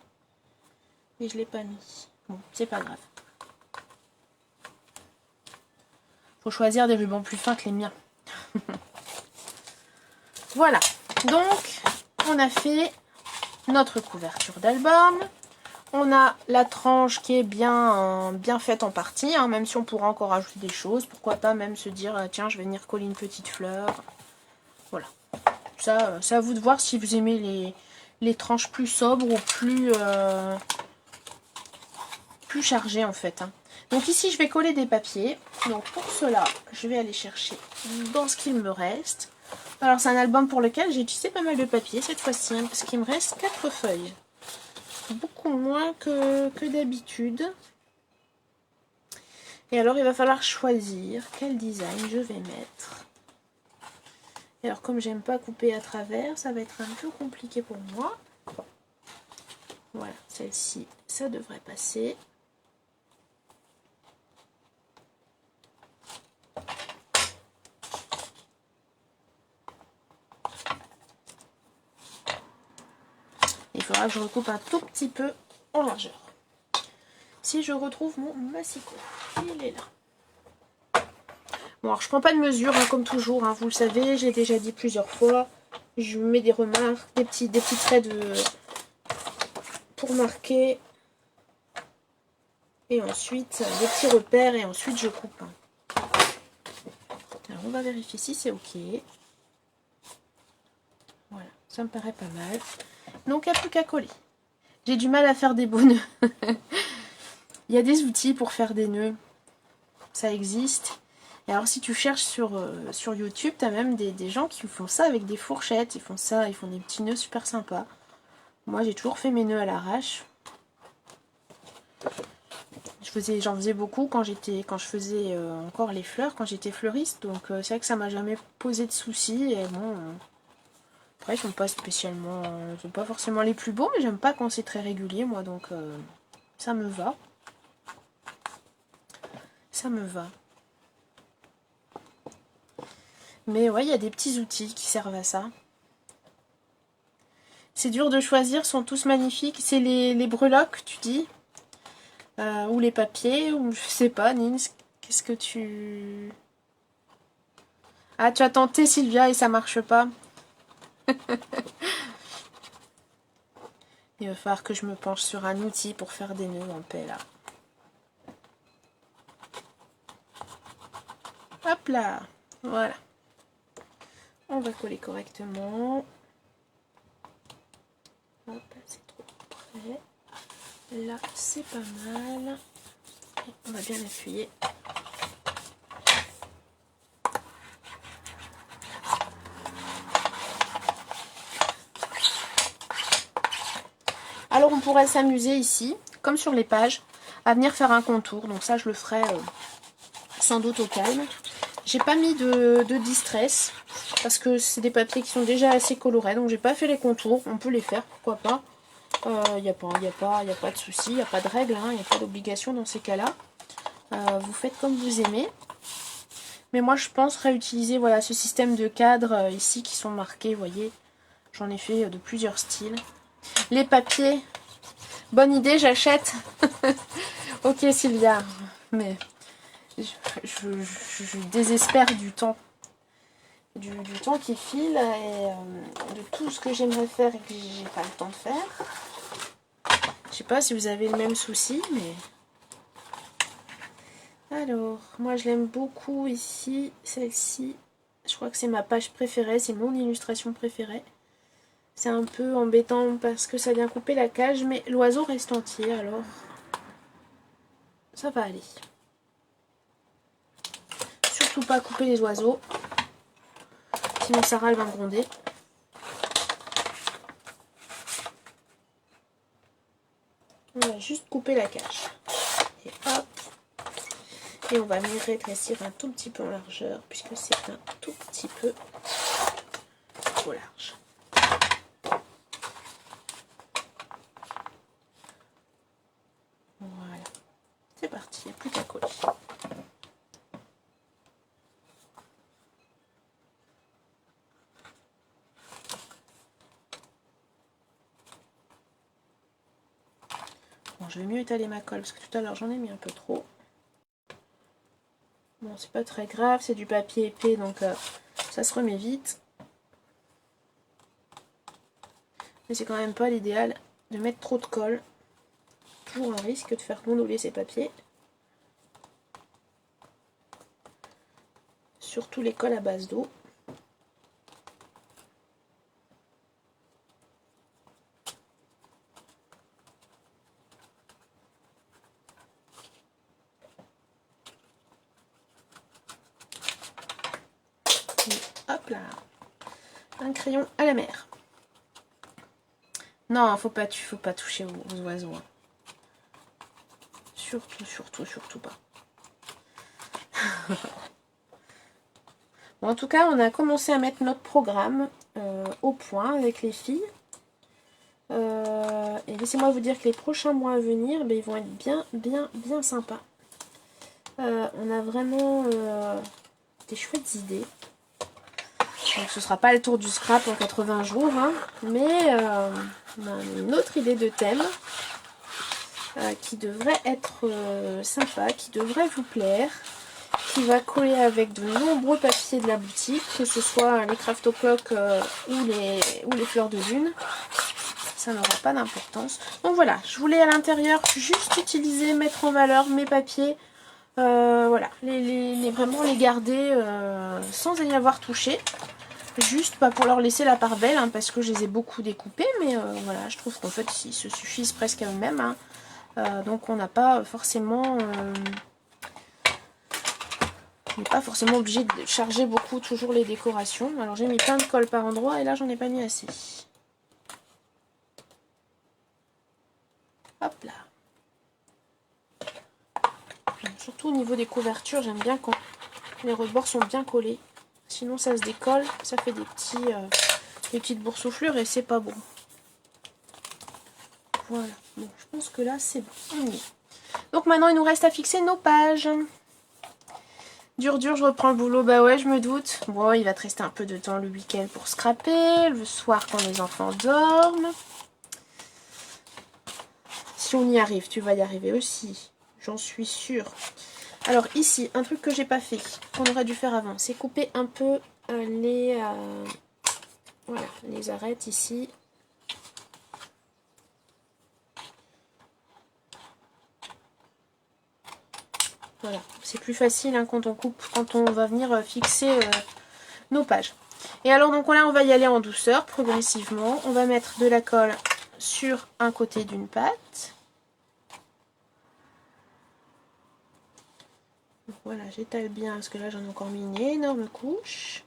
Et je ne l'ai pas mis. Bon, c'est pas grave. Faut choisir des rubans plus fins que les miens. Voilà, donc on a fait notre couverture d'album. On a la tranche qui est bien faite en partie, hein, même si on pourra encore ajouter des choses. Pourquoi pas même se dire, tiens, je vais venir coller une petite fleur. Voilà. Ça, c'est à vous de voir si vous aimez les tranches plus sobres ou plus chargées en fait. Hein. Donc ici, je vais coller des papiers. Donc pour cela, je vais aller chercher dans ce qu'il me reste. Alors c'est un album pour lequel j'ai utilisé pas mal de papier cette fois-ci, hein, parce qu'il me reste 4 feuilles. Beaucoup moins que d'habitude. Et alors il va falloir choisir quel design je vais mettre. Et alors comme j'aime pas couper à travers, ça va être un peu compliqué pour moi. Voilà, celle-ci, ça devrait passer. Il faudra que je recoupe un tout petit peu en largeur. Si je retrouve mon massicot, il est là. Bon, alors je prends pas de mesure, hein, comme toujours, hein, vous le savez, j'ai déjà dit plusieurs fois. Je mets des remarques, des petits traits pour marquer. Et ensuite, des petits repères, et ensuite je coupe. Alors on va vérifier si c'est ok. Voilà, ça me paraît pas mal. Donc il n'y a plus qu'à coller. J'ai du mal à faire des beaux nœuds. Il y a des outils pour faire des nœuds. Ça existe. Et alors si tu cherches sur YouTube, tu as même des gens qui font ça avec des fourchettes. Ils font des petits nœuds super sympas. Moi j'ai toujours fait mes nœuds à l'arrache. J'en faisais beaucoup quand je faisais encore les fleurs, quand j'étais fleuriste. Donc c'est vrai que ça m'a jamais posé de soucis. Et bon, après ils sont pas spécialement, ils sont pas forcément les plus beaux, mais j'aime pas quand c'est très régulier moi, donc ça me va. Ça me va. Mais ouais, il y a des petits outils qui servent à ça. C'est dur de choisir, sont tous magnifiques. C'est les breloques, tu dis ou les papiers, ou je sais pas, Nins. Qu'est-ce que tu... Ah, tu as tenté, Sylvia, et ça marche pas. Il va falloir que je me penche sur un outil pour faire des nœuds en paix, là. Hop là. Voilà. On va coller correctement. Hop, c'est trop près. Là, c'est pas mal. Et on va bien appuyer. Alors, on pourrait s'amuser ici, comme sur les pages, à venir faire un contour. Donc ça, je le ferai sans doute au calme. J'ai pas mis de distress, parce que c'est des papiers qui sont déjà assez colorés. Donc, j'ai pas fait les contours. On peut les faire, pourquoi pas. Il n'y a pas de souci, il n'y a pas de règle, il n'y a pas d'obligation dans ces cas-là. Vous faites comme vous aimez. Mais moi, je pense réutiliser voilà, ce système de cadres ici qui sont marqués, vous voyez. J'en ai fait de plusieurs styles. Les papiers, bonne idée, j'achète. Ok Sylvia, mais je désespère du temps. Du temps qui file et de tout ce que j'aimerais faire et que j'ai pas le temps de faire. Je sais pas si vous avez le même souci, mais... Alors, moi je l'aime beaucoup ici, celle-ci. Je crois que c'est ma page préférée, c'est mon illustration préférée. C'est un peu embêtant parce que ça vient couper la cage, mais l'oiseau reste entier, alors ça va aller. Surtout pas couper les oiseaux, sinon Sarah elle va me gronder. On va juste couper la cage. Et hop. Et on va venir rétrécir un tout petit peu en largeur, puisque c'est un tout petit peu trop large. Voilà. C'est parti, il n'y a plus qu'à coller. Bon, je vais mieux étaler ma colle, parce que tout à l'heure j'en ai mis un peu trop. Bon, c'est pas très grave, c'est du papier épais, donc ça se remet vite. Mais c'est quand même pas l'idéal de mettre trop de colle. Toujours un risque de faire gondoler ces papiers. Surtout les colles à base d'eau. Hop là, un crayon à la mer. Non, faut pas toucher aux oiseaux. Hein. Surtout pas. Bon, en tout cas, on a commencé à mettre notre programme au point avec les filles. Et laissez-moi vous dire que les prochains mois à venir, ben, ils vont être bien sympas. On a vraiment des chouettes idées. Donc ce sera pas le tour du scrap en 80 jours, hein, mais on a une autre idée de thème qui devrait être sympa, qui devrait vous plaire, qui va coller avec de nombreux papiers de la boutique, que ce soit les Craftoplock ou les fleurs de lune. Ça n'aura pas d'importance. Donc voilà, je voulais à l'intérieur juste utiliser, mettre en valeur mes papiers. Voilà, vraiment les garder sans y avoir touché. Juste pas pour leur laisser la part belle, hein, parce que je les ai beaucoup découpés, mais voilà, je trouve qu'en fait ils se suffisent presque à eux-mêmes. Hein. Donc on n'a pas forcément... on n'est pas forcément obligé de charger beaucoup toujours les décorations. Alors j'ai mis plein de colle par endroit et là j'en ai pas mis assez. Hop là. Surtout au niveau des couvertures, j'aime bien quand les rebords sont bien collés. Sinon ça se décolle, ça fait des petites boursouflures et c'est pas bon. Voilà, bon, je pense que là c'est bon. On y est. Donc maintenant il nous reste à fixer nos pages. Dur, je reprends le boulot, bah ouais, je me doute. Bon, il va te rester un peu de temps le week-end pour scraper, le soir quand les enfants dorment. Si on y arrive, tu vas y arriver aussi, j'en suis sûre. Alors ici, un truc que j'ai pas fait, qu'on aurait dû faire avant, c'est couper un peu voilà, les arêtes ici. Voilà, c'est plus facile hein, quand on coupe, quand on va venir fixer nos pages. Et alors donc là, on va y aller en douceur, progressivement. On va mettre de la colle sur un côté d'une patte. Donc voilà, j'étale bien parce que là j'en ai encore mis une énorme couche.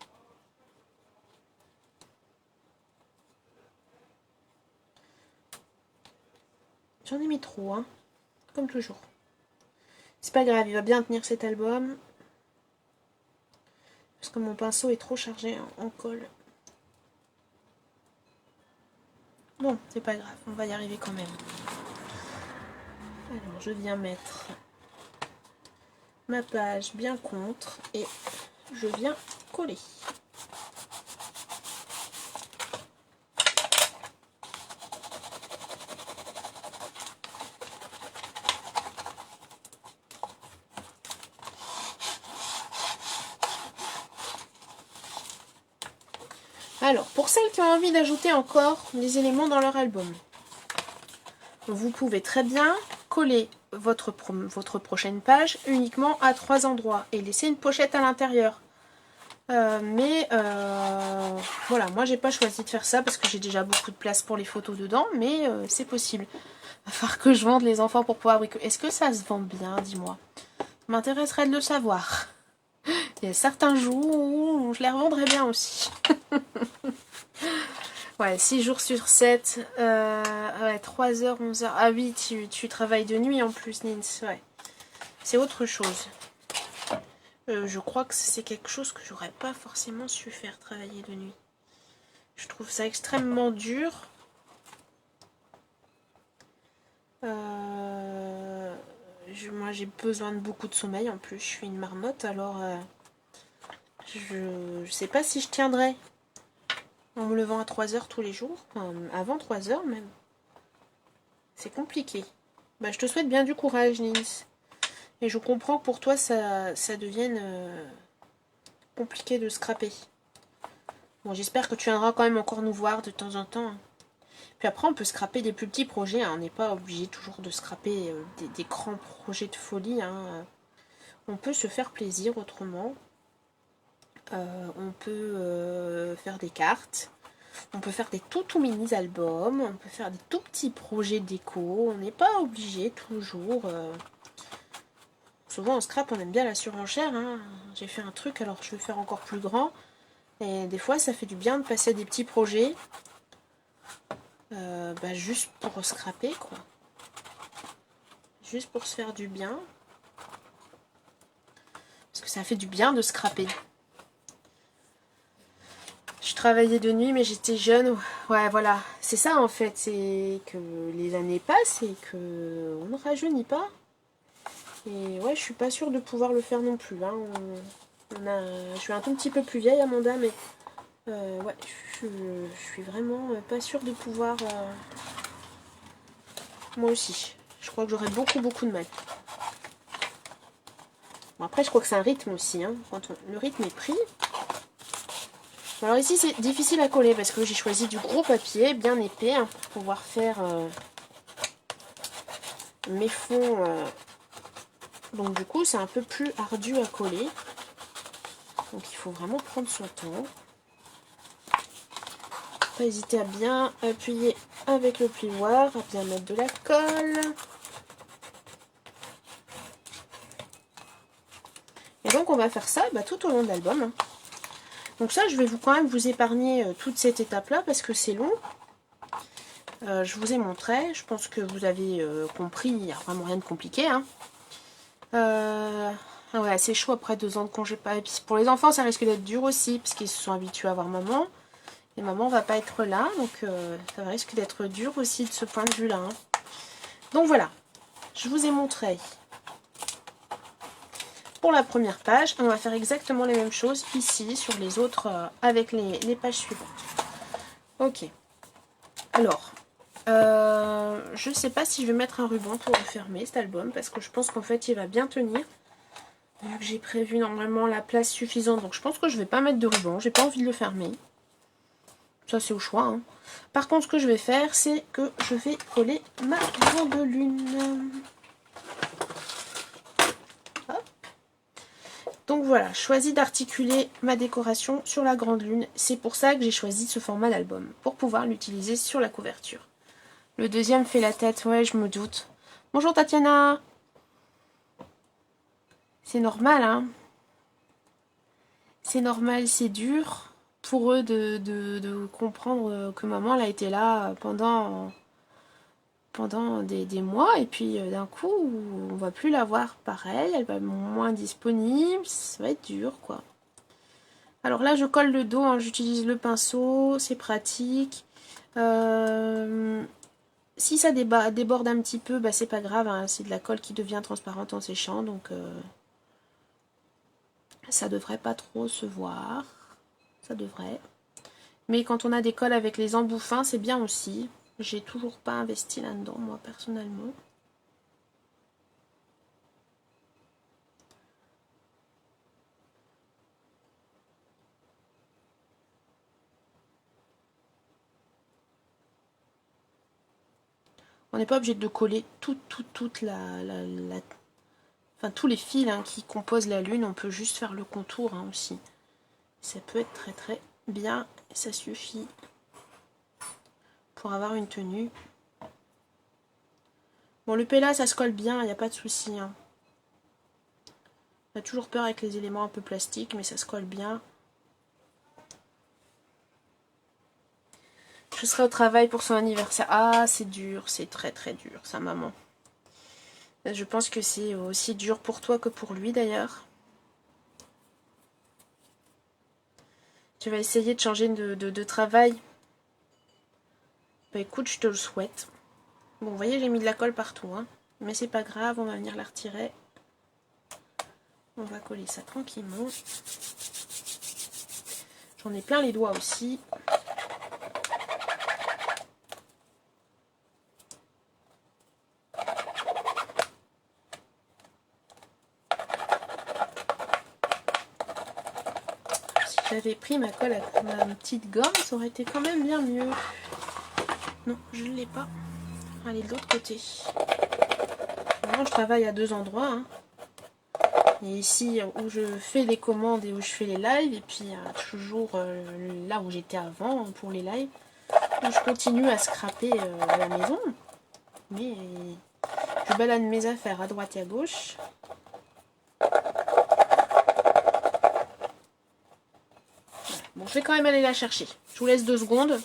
J'en ai mis trop, hein, comme toujours. C'est pas grave, il va bien tenir cet album. Parce que mon pinceau est trop chargé en colle. Bon, c'est pas grave, on va y arriver quand même. Alors, je viens mettre ma page bien contre et je viens coller. Alors, pour celles qui ont envie d'ajouter encore des éléments dans leur album, vous pouvez très bien coller votre prochaine page uniquement à 3 endroits et laisser une pochette à l'intérieur. Voilà, moi j'ai pas choisi de faire ça parce que j'ai déjà beaucoup de place pour les photos dedans, mais c'est possible. Il va falloir que je vende les enfants pour pouvoir bricoler. Est-ce que ça se vend bien, dis-moi? M'intéresserait de le savoir. Il y a certains jours où je les revendrais bien aussi. Ouais, 6 jours sur 7, ouais, 3h, 11h. Ah oui, tu travailles de nuit en plus, Nins, ouais. C'est autre chose. Je crois que c'est quelque chose que j'aurais pas forcément su faire, travailler de nuit. Je trouve ça extrêmement dur. Moi, j'ai besoin de beaucoup de sommeil en plus. Je suis une marmotte, alors je sais pas si je tiendrai en me levant à 3h tous les jours. Enfin, avant 3h même. C'est compliqué. Bah, je te souhaite bien du courage, Nins. Et je comprends que pour toi, ça devienne compliqué de scraper. Bon, j'espère que tu viendras quand même encore nous voir de temps en temps. Puis après, on peut scraper des plus petits projets. Hein. On n'est pas obligé toujours de scraper des grands projets de folie. Hein. On peut se faire plaisir autrement. On peut faire des cartes. On peut faire des tout mini albums. On peut faire des tout petits projets déco. On n'est pas obligé toujours... Souvent en scrap on aime bien la surenchère, hein. J'ai fait un truc alors je vais faire encore plus grand. Et des fois ça fait du bien de passer à des petits projets. Juste pour scraper quoi. Juste pour se faire du bien. Parce que ça fait du bien de scraper. Je travaillais de nuit mais j'étais jeune. Ouais voilà, c'est ça en fait. C'est que les années passent et que on ne rajeunit pas. Et ouais, je suis pas sûre de pouvoir le faire non plus. Hein. Je suis un tout petit peu plus vieille, Amanda, mais ouais, je suis vraiment pas sûre de pouvoir... Moi aussi. Je crois que j'aurais beaucoup de mal. Bon, après, je crois que c'est un rythme aussi. Hein. Le rythme est pris. Bon, alors ici, c'est difficile à coller parce que j'ai choisi du gros papier, bien épais, hein, pour pouvoir faire mes fonds... Donc du coup, c'est un peu plus ardu à coller. Donc il faut vraiment prendre son temps. Pas hésiter à bien appuyer avec le plioir, à bien mettre de la colle. Et donc on va faire ça tout au long de l'album. Donc ça, je vais quand même vous épargner toute cette étape-là parce que c'est long. Je vous ai montré, je pense que vous avez compris, il n'y a vraiment rien de compliqué. Hein. Ah ouais, c'est chaud après 2 ans de congé. Et puis pour les enfants, ça risque d'être dur aussi, parce qu'ils se sont habitués à voir maman. Et maman va pas être là, donc ça risque d'être dur aussi de ce point de vue-là. Hein. Donc voilà, je vous ai montré pour la première page. On va faire exactement les mêmes choses ici, sur les autres, avec les pages suivantes. Ok. Alors, je sais pas si je vais mettre un ruban pour le fermer, cet album, parce que je pense qu'en fait, il va bien tenir. Vu que j'ai prévu normalement la place suffisante, donc je pense que je vais pas mettre de ruban. J'ai pas envie de le fermer. Ça, c'est au choix. Hein. Par contre, ce que je vais faire, c'est que je vais coller ma grande lune. Hop. Donc voilà, choisi d'articuler ma décoration sur la grande lune. C'est pour ça que j'ai choisi ce format d'album, pour pouvoir l'utiliser sur la couverture. Le deuxième fait la tête, ouais, je me doute. Bonjour Tatiana. C'est normal, hein. C'est normal, c'est dur pour eux de comprendre que maman elle a été là pendant des mois et puis d'un coup on va plus la voir pareil, elle va être moins disponible, ça va être dur quoi. Alors là je colle le dos, hein, j'utilise le pinceau, c'est pratique. Si ça déborde un petit peu, bah, c'est pas grave, hein, c'est de la colle qui devient transparente en séchant, donc ça devrait pas trop se voir, ça devrait. Mais quand on a des colles avec les embouts fins, c'est bien aussi. J'ai toujours pas investi là-dedans, moi, personnellement. On n'est pas obligé de coller toute enfin, tous les fils hein, qui composent la lune. On peut juste faire le contour hein, aussi. Ça peut être très très bien. Et ça suffit pour avoir une tenue. Bon, le péla, ça se colle bien, il n'y a pas de souci. Hein. On a toujours peur avec les éléments un peu plastiques, mais ça se colle bien. Je serai au travail pour son anniversaire. Ah, c'est dur, c'est très très dur, ça, maman. Je pense que c'est aussi dur pour toi que pour lui, d'ailleurs. Tu vas essayer de changer de travail. Bah écoute, je te le souhaite. Bon, vous voyez, j'ai mis de la colle partout, hein. Mais c'est pas grave, on va venir la retirer. On va coller ça tranquillement. J'en ai plein les doigts aussi. Si j'avais pris ma colle avec ma petite gomme, ça aurait été quand même bien mieux. Non, je ne l'ai pas. Allez, de l'autre côté. Maintenant, je travaille à 2 endroits. Hein. Et ici, où je fais les commandes et où je fais les lives. Et puis, toujours là où j'étais avant pour les lives. Où je continue à scraper à la maison. Mais je balade mes affaires à droite et à gauche. Bon, je vais quand même aller la chercher. Je vous laisse 2 secondes.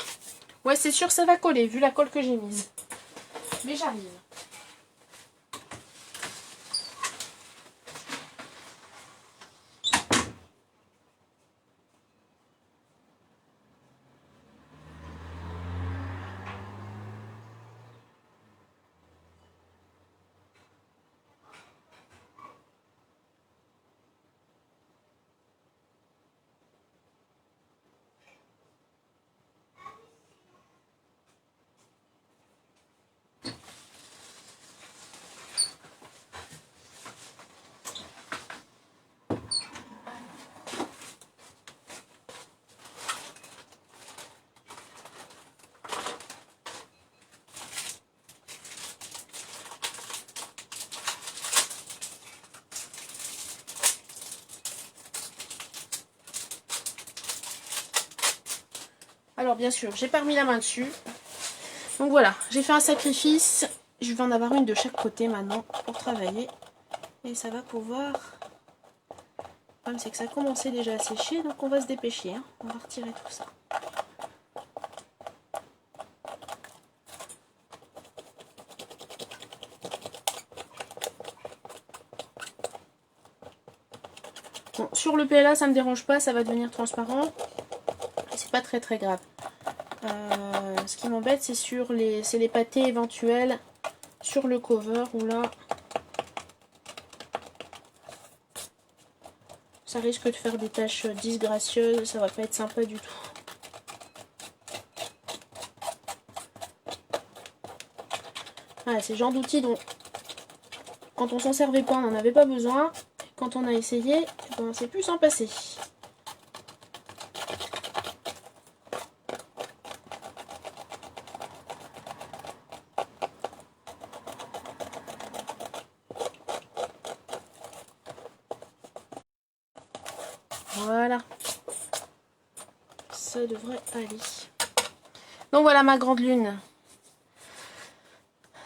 Ouais, c'est sûr, ça va coller, vu la colle que j'ai mise. Mais j'arrive. Alors bien sûr, j'ai pas remis la main dessus. Donc voilà, j'ai fait un sacrifice. Je vais en avoir une de chaque côté maintenant pour travailler. Et ça va pouvoir... Le problème c'est que ça a commencé déjà à sécher, donc on va se dépêcher. Hein. On va retirer tout ça. Bon, sur le PLA, ça me dérange pas, ça va devenir transparent. C'est pas très très grave. Ce qui m'embête, c'est sur les pâtés éventuels sur le cover où là, ça risque de faire des taches disgracieuses, ça va pas être sympa du tout. Voilà, c'est le genre d'outil dont, quand on s'en servait pas, on n'en avait pas besoin. Quand on a essayé, on sait plus s'en passer. Voilà. Ça devrait aller. Donc voilà ma grande lune.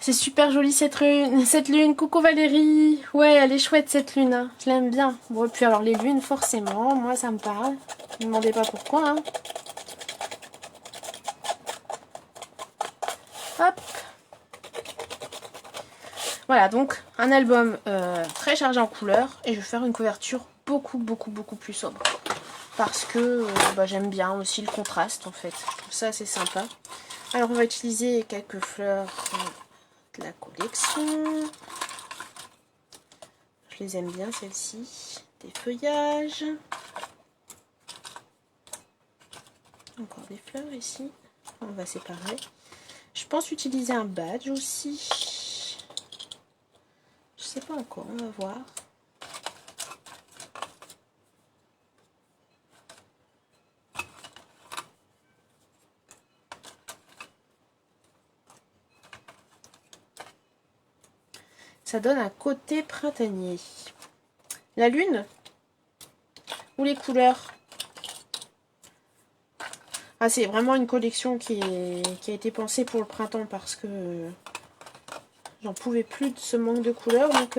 C'est super joli cette lune. Coucou Valérie. Ouais, elle est chouette cette lune. Hein. Je l'aime bien. Bon, et puis alors les lunes, forcément, moi ça me parle. Ne me demandez pas pourquoi. Hein. Hop. Voilà, donc un album très chargé en couleurs. Et je vais faire une couverture beaucoup plus sobre. Parce que j'aime bien aussi le contraste en fait. Ça c'est sympa. Alors on va utiliser quelques fleurs de la collection. Je les aime bien celles-ci. Des feuillages. Encore des fleurs ici. On va séparer. Je pense utiliser un badge aussi. Je sais pas encore, on va voir. Ça donne un côté printanier. La lune ou les couleurs? Ah, c'est vraiment une collection qui a été pensée pour le printemps parce que j'en pouvais plus de ce manque de couleurs. Donc,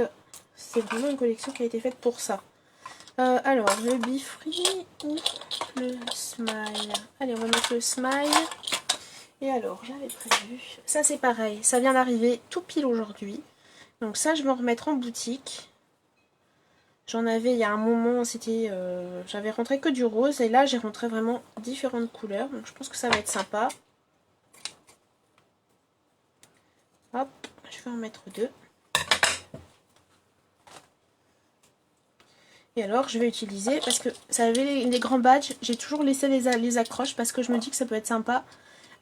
c'est vraiment une collection qui a été faite pour ça. Alors, le Be Free ou le Smile? Allez, on va mettre le Smile. Et alors, j'avais prévu... Ça, c'est pareil. Ça vient d'arriver tout pile aujourd'hui. Donc ça, je vais en remettre en boutique. J'en avais il y a un moment, c'était, j'avais rentré que du rose. Et là, j'ai rentré vraiment différentes couleurs. Donc je pense que ça va être sympa. Hop, je vais en mettre deux. Et alors, je vais utiliser, parce que ça avait les grands badges, j'ai toujours laissé les accroches parce que je me dis que ça peut être sympa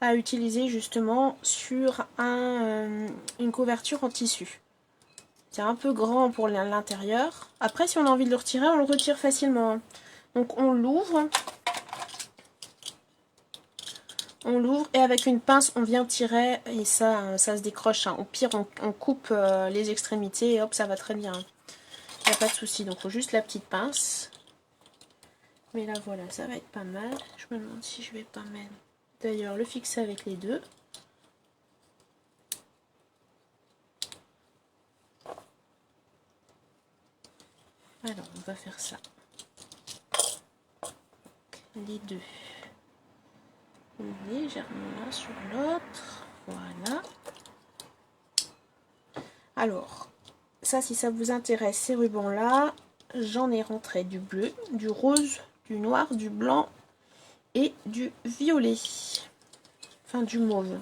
à utiliser justement sur une couverture en tissu. C'est un peu grand pour l'intérieur. Après, si on a envie de le retirer, on le retire facilement. Donc, on l'ouvre. On l'ouvre et avec une pince, on vient tirer et ça se décroche. Hein. Au pire, on coupe les extrémités et hop, ça va très bien. Il n'y a pas de souci. Donc, il faut juste la petite pince. Mais là, voilà, ça va être pas mal. Je me demande si je vais pas même d'ailleurs le fixer avec les deux. Alors, on va faire ça. Les deux. Légèrement là sur l'autre. Voilà. Alors, ça, si ça vous intéresse, ces rubans-là, j'en ai rentré du bleu, du rose, du noir, du blanc et du violet. Enfin, du mauve.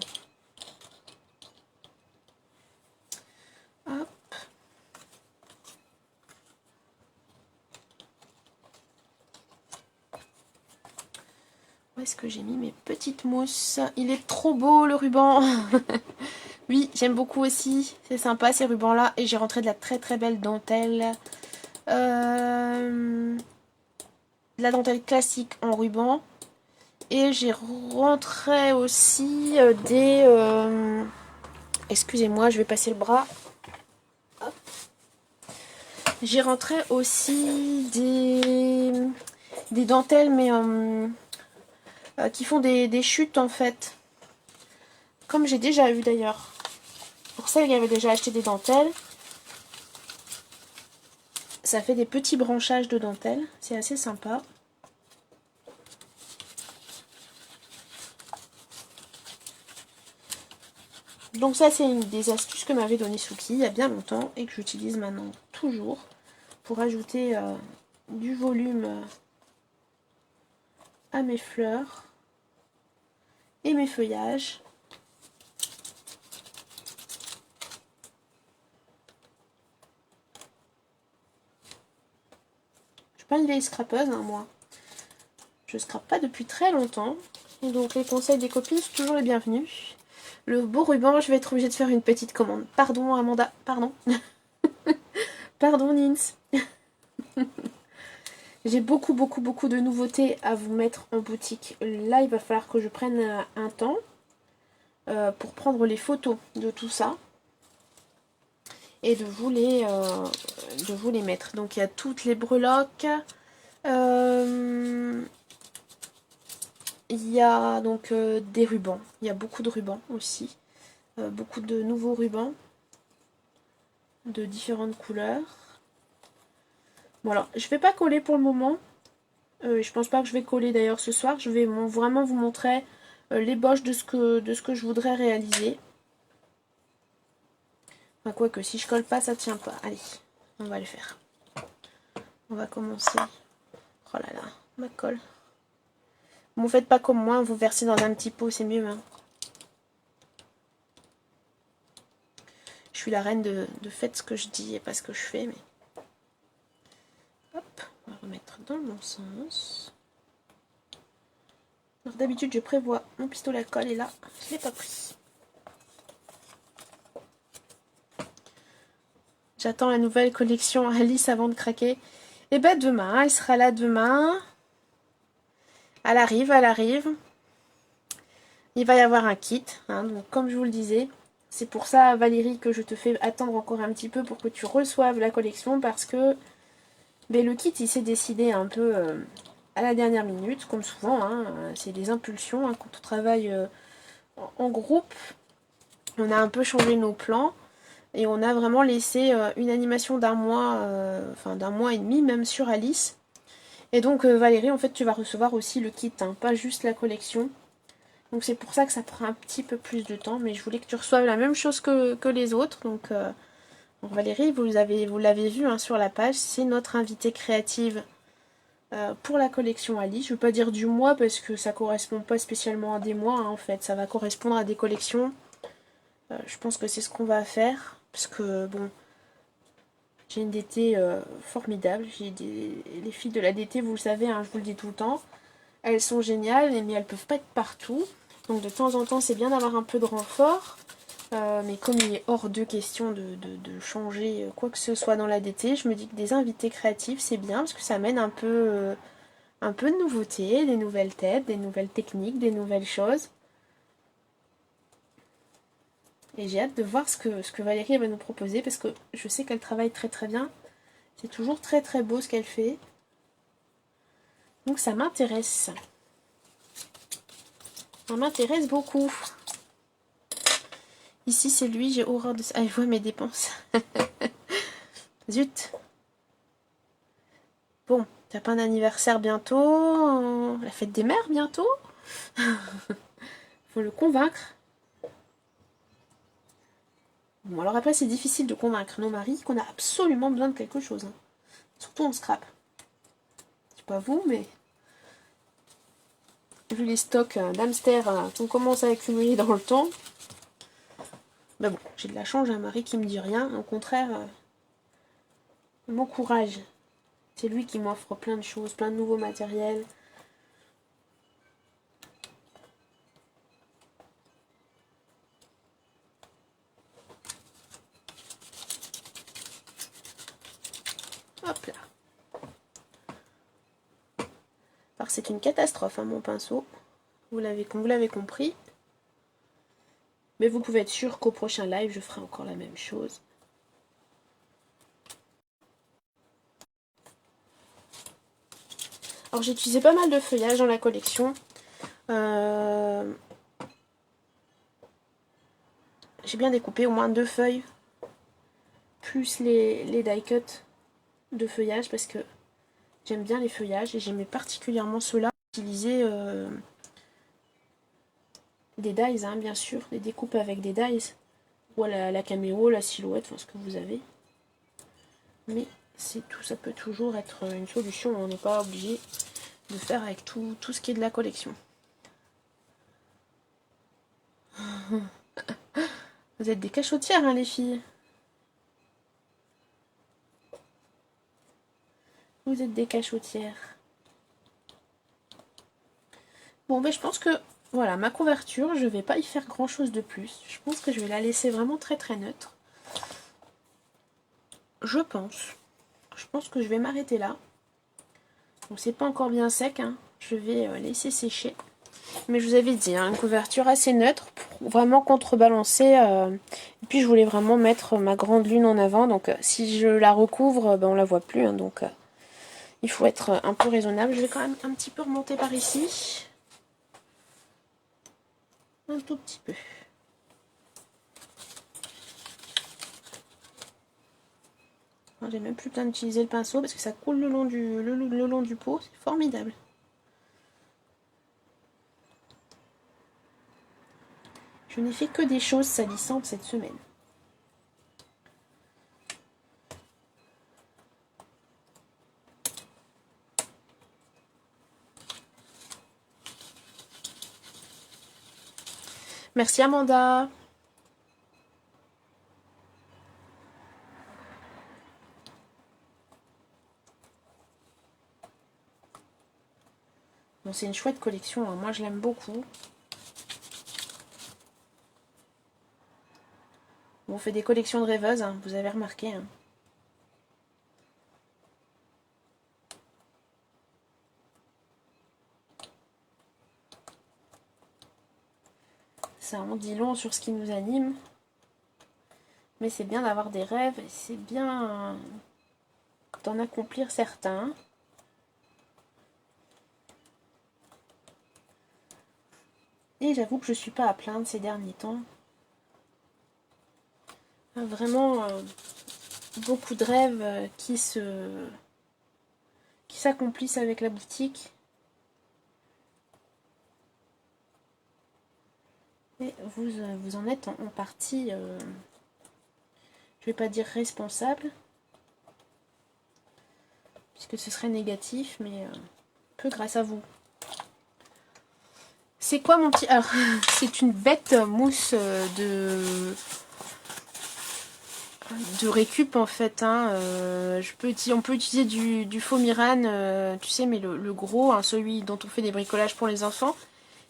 Hop. Où est-ce que j'ai mis mes petites mousses? Il est trop beau le ruban. Oui, j'aime beaucoup aussi. C'est sympa ces rubans-là. Et j'ai rentré de la très belle dentelle. De la dentelle classique en ruban. Et j'ai rentré aussi des... excusez-moi, je vais passer le bras. J'ai rentré aussi des dentelles, mais qui font des chutes en fait. Comme j'ai déjà eu d'ailleurs. Pour ça, il y avait déjà acheté des dentelles. Ça fait des petits branchages de dentelle. C'est assez sympa. Donc ça, c'est une des astuces que m'avait donné Suki il y a bien longtemps et que j'utilise maintenant toujours pour ajouter du volume à mes fleurs et mes feuillages. Je suis pas une vieille scrapeuse, hein, moi. Je scrape pas depuis très longtemps. Et donc les conseils des copines sont toujours les bienvenus. Le beau ruban, je vais être obligée de faire une petite commande. Pardon Amanda, pardon. Pardon Nins. J'ai beaucoup de nouveautés à vous mettre en boutique. Là, il va falloir que je prenne un temps pour prendre les photos de tout ça. Et de vous les mettre. Donc il y a toutes les breloques. Il y a donc des rubans. Il y a beaucoup de rubans aussi. Beaucoup de nouveaux rubans. De différentes couleurs. Voilà, je vais pas coller pour le moment. Je pense pas que je vais coller d'ailleurs ce soir. Je vais vraiment vous montrer l'ébauche de ce que je voudrais réaliser. Enfin, quoique, si je colle pas, ça tient pas. Allez, on va le faire. On va commencer. Oh là là, ma colle. Bon, faites pas comme moi, vous versez dans un petit pot, c'est mieux. Hein. Je suis la reine de faites ce que je dis et pas ce que je fais. Mais... Hop, on va remettre dans le bon sens. Alors d'habitude, je prévois mon pistolet à colle et là, je l'ai pas pris. J'attends la nouvelle collection Alice avant de craquer. Et ben demain, elle sera là demain. Elle arrive, elle arrive. Il va y avoir un kit, hein, donc comme je vous le disais. C'est pour ça, Valérie, que je te fais attendre encore un petit peu pour que tu reçoives la collection. Parce que ben, le kit, il s'est décidé un peu à la dernière minute, comme souvent. Hein, c'est des impulsions. Hein, quand on travaille en groupe, on a un peu changé nos plans. Et on a vraiment laissé une animation d'un mois, enfin d'un mois et demi même sur Alice. Et donc Valérie, en fait, tu vas recevoir aussi le kit, hein, pas juste la collection. Donc c'est pour ça que ça prend un petit peu plus de temps, mais je voulais que tu reçoives la même chose que les autres. Donc Valérie, vous l'avez vu hein, sur la page, c'est notre invitée créative pour la collection Alice. Je ne veux pas dire du mois parce que ça correspond pas spécialement à des mois, hein, en fait. Ça va correspondre à des collections. Je pense que c'est ce qu'on va faire. Parce que, bon, j'ai une DT formidable. Les filles de la DT, vous le savez, hein, je vous le dis tout le temps. Elles sont géniales, mais elles peuvent pas être partout. Donc de temps en temps, c'est bien d'avoir un peu de renfort. Mais comme il est hors de question de changer quoi que ce soit dans la DT, je me dis que des invités créatifs, c'est bien. Parce que ça amène un peu de nouveautés, des nouvelles têtes, des nouvelles techniques, des nouvelles choses. Et j'ai hâte de voir ce que Valérie va nous proposer parce que je sais qu'elle travaille très bien. C'est toujours très beau ce qu'elle fait. Donc ça m'intéresse. Ça m'intéresse beaucoup. Ici c'est lui, j'ai horreur de ça. Ah, il voit mes dépenses. Zut. Bon, t'as pas un anniversaire bientôt. La fête des mères bientôt. Faut le convaincre. Bon, alors après, c'est difficile de convaincre nos maris qu'on a absolument besoin de quelque chose. Hein. Surtout en scrap. C'est pas vous, mais... Vu les stocks d'hamsters qu'on commence à accumuler dans le temps. Ben bon, j'ai de la chance, j'ai un mari qui me dit rien. Au contraire, il m'encourage. C'est lui qui m'offre plein de choses, plein de nouveaux matériels. Hop là. Alors c'est une catastrophe, hein, mon pinceau. Vous l'avez compris. Mais vous pouvez être sûr qu'au prochain live, je ferai encore la même chose. Alors j'ai utilisé pas mal de feuillage dans la collection. J'ai bien découpé au moins 2 feuilles. Plus les die cut de feuillage parce que j'aime bien les feuillages et j'aimais particulièrement ceux-là. Utiliser des dies, hein, bien sûr, des découpes avec des dies. Ou la caméo, la silhouette, enfin ce que vous avez. Mais c'est tout, ça peut toujours être une solution. On n'est pas obligé de faire avec tout ce qui est de la collection. Vous êtes des cachotières, hein, les filles. Vous êtes des cachotières. Bon, ben je pense que, voilà, ma couverture, je vais pas y faire grand chose de plus. Je pense que je vais la laisser vraiment très très neutre. Je pense que je vais m'arrêter là. Donc c'est pas encore bien sec, hein. Je vais laisser sécher. Mais je vous avais dit, hein, une couverture assez neutre pour vraiment contrebalancer. Et puis je voulais vraiment mettre ma grande lune en avant. Donc si je la recouvre, ben, on la voit plus. Hein, donc il faut être un peu raisonnable. Je vais quand même un petit peu remonter par ici. Un tout petit peu. J'ai même plus besoin d'utiliser le pinceau parce que ça coule le long du pot. C'est formidable. Je n'ai fait que des choses salissantes cette semaine. Merci Amanda. Bon, c'est une chouette collection, hein. Moi je l'aime beaucoup. On fait des collections de rêveuses, hein, vous avez remarqué. Hein. Ça en dit long sur ce qui nous anime. Mais c'est bien d'avoir des rêves et c'est bien d'en accomplir certains. Et j'avoue que je suis pas à plaindre ces derniers temps. Vraiment beaucoup de rêves qui s'accomplissent avec la boutique. Et vous en êtes en partie, je vais pas dire responsable, puisque ce serait négatif, mais peu grâce à vous. C'est quoi mon petit... Alors, c'est une bête mousse de récup en fait. Hein. On peut utiliser du faux Miran, tu sais, mais le gros, hein, celui dont on fait des bricolages pour les enfants.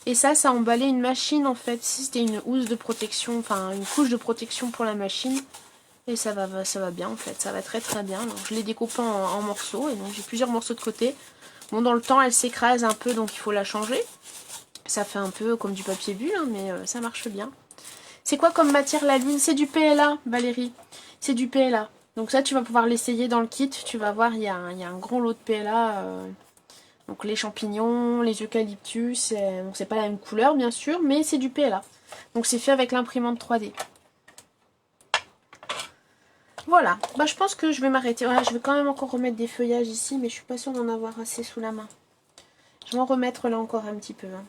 Et ça emballait une machine en fait. C'était une housse de protection, enfin une couche de protection pour la machine. Et ça va bien en fait, ça va très très bien. Donc, je l'ai découpé en morceaux et donc j'ai plusieurs morceaux de côté. Bon, dans le temps, elle s'écrase un peu, donc il faut la changer. Ça fait un peu comme du papier bulle, hein, mais ça marche bien. C'est quoi comme matière la lune? C'est du PLA, Valérie. C'est du PLA. Donc ça, tu vas pouvoir l'essayer dans le kit. Tu vas voir, il y a un grand lot de PLA. Donc les champignons, les eucalyptus. Donc c'est pas la même couleur, bien sûr, mais c'est du PLA. Donc c'est fait avec l'imprimante 3D. Voilà, bah, je pense que je vais m'arrêter. Ouais, je vais quand même encore remettre des feuillages ici, mais je suis pas sûre d'en avoir assez sous la main. Je vais en remettre là encore un petit peu. Hein.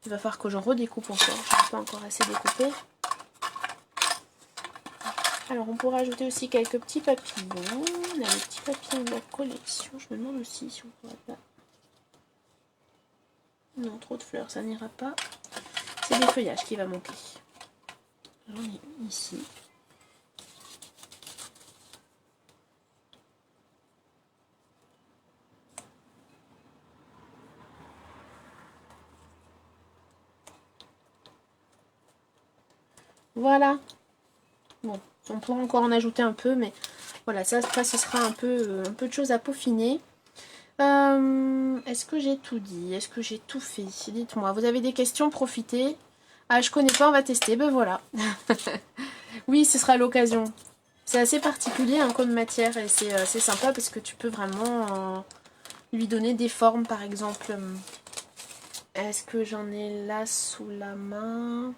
Il va falloir que j'en redécoupe encore. Je n'ai pas encore assez découpé. Alors, on pourrait ajouter aussi quelques petits papillons. On a les petits papillons de la collection. Je me demande aussi si on pourrait pas... Non, trop de fleurs, ça n'ira pas. C'est des feuillages qui va manquer. J'en ai ici. Voilà. Bon, on pourra encore en ajouter un peu, mais voilà, ça après, ce sera un peu de choses à peaufiner. Est-ce que j'ai tout dit? Est-ce que j'ai tout fait? Dites-moi, vous avez des questions? Profitez. Ah, je connais pas, on va tester. Ben voilà. Oui, ce sera l'occasion. C'est assez particulier hein, comme matière et c'est sympa parce que tu peux vraiment lui donner des formes, par exemple. Est-ce que j'en ai là sous la main?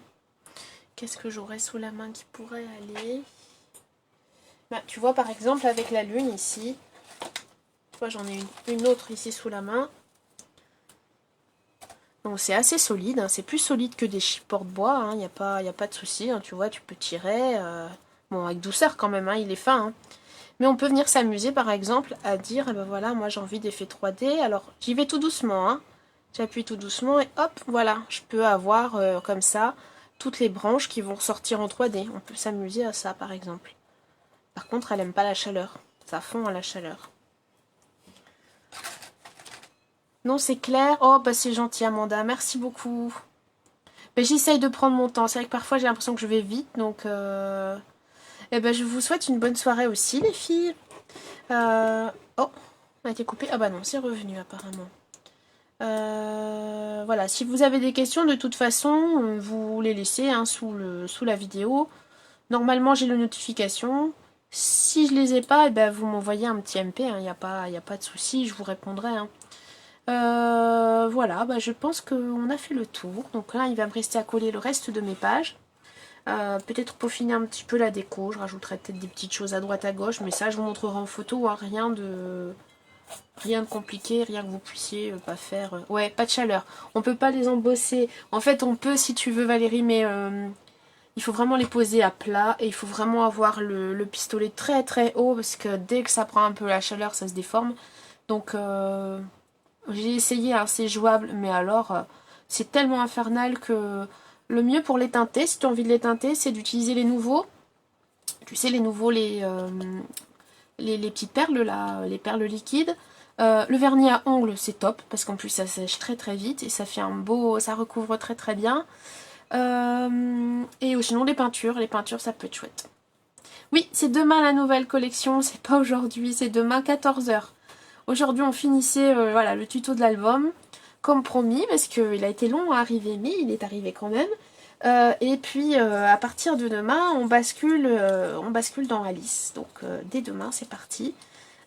Qu'est-ce que j'aurais sous la main qui pourrait aller? Bah, tu vois, par exemple, avec la lune ici, tu vois, j'en ai une autre ici sous la main. Donc c'est assez solide, hein. C'est plus solide que des porte-bois, il n'y a pas de souci, hein. Tu vois, tu peux tirer, bon avec douceur quand même, hein, il est fin, hein. Mais on peut venir s'amuser par exemple à dire, eh ben voilà, moi j'ai envie d'effets 3D, alors j'y vais tout doucement, hein. J'appuie tout doucement et hop, voilà, je peux avoir comme ça toutes les branches qui vont ressortir en 3D. On peut s'amuser à ça par exemple. Par contre, elle aime pas la chaleur, ça fond à la chaleur. Non, c'est clair. Oh, bah c'est gentil Amanda, merci beaucoup. Ben, j'essaye de prendre mon temps, c'est vrai que parfois j'ai l'impression que je vais vite, donc... Eh ben, je vous souhaite une bonne soirée aussi les filles. Oh, on a été coupé. Ah bah non, c'est revenu apparemment. Voilà, si vous avez des questions, de toute façon, vous les laissez hein, sous la vidéo. Normalement, j'ai les notifications. Si je les ai pas, eh ben, vous m'envoyez un petit MP. Il n'y a pas de souci, je vous répondrai. Hein. Voilà, bah, je pense qu'on a fait le tour. Donc là, il va me rester à coller le reste de mes pages. Peut-être peaufiner un petit peu la déco. Je rajouterai peut-être des petites choses à droite à gauche. Mais ça, je vous montrerai en photo. Hein, rien de compliqué, rien que vous puissiez pas faire. Ouais, pas de chaleur. On peut pas les embosser. En fait, on peut si tu veux Valérie, mais il faut vraiment les poser à plat. Et il faut vraiment avoir le pistolet très très haut. Parce que dès que ça prend un peu la chaleur, ça se déforme. Donc j'ai essayé, hein, c'est jouable. Mais alors, c'est tellement infernal que le mieux pour les teinter, si tu as envie de les teinter, c'est d'utiliser les nouveaux. Tu sais, les nouveaux, les petites perles là, les perles liquides. Le vernis à ongles c'est top parce qu'en plus ça sèche très très vite et ça fait un beau, ça recouvre très très bien. Et sinon les peintures ça peut être chouette. Oui, c'est demain la nouvelle collection, c'est pas aujourd'hui, c'est demain 14h. Aujourd'hui on finissait voilà, le tuto de l'album, comme promis, parce qu'il a été long à arriver, mais il est arrivé quand même. Et puis à partir de demain, on bascule dans Alice. Donc dès demain, c'est parti.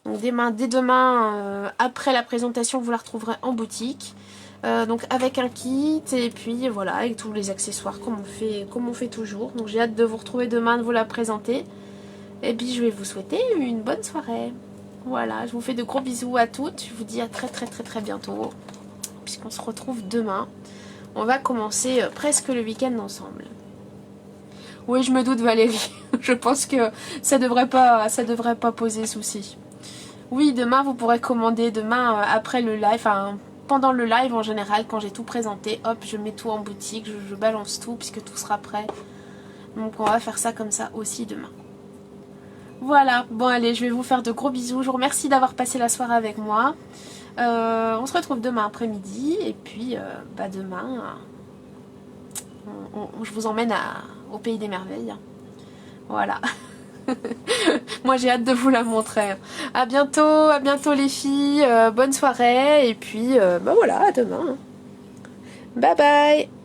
Donc dès demain, après la présentation, vous la retrouverez en boutique. Donc avec un kit et puis voilà, avec tous les accessoires comme on fait toujours. Donc j'ai hâte de vous retrouver demain, de vous la présenter. Et puis je vais vous souhaiter une bonne soirée. Voilà, je vous fais de gros bisous à toutes. Je vous dis à très très très très bientôt. Puisqu'on se retrouve demain. On va commencer presque le week-end ensemble. Oui, je me doute Valérie. Je pense que ça devrait pas poser souci. Oui, demain vous pourrez commander. Demain, après le live, enfin pendant le live en général, quand j'ai tout présenté, hop, je mets tout en boutique, je balance tout puisque tout sera prêt. Donc on va faire ça comme ça aussi demain. Voilà, bon allez, je vais vous faire de gros bisous. Je vous remercie d'avoir passé la soirée avec moi. On se retrouve demain après-midi. Et puis, demain, je vous emmène au pays des merveilles. Voilà. Moi, j'ai hâte de vous la montrer. À bientôt les filles. Bonne soirée. Et puis, voilà, à demain. Bye bye.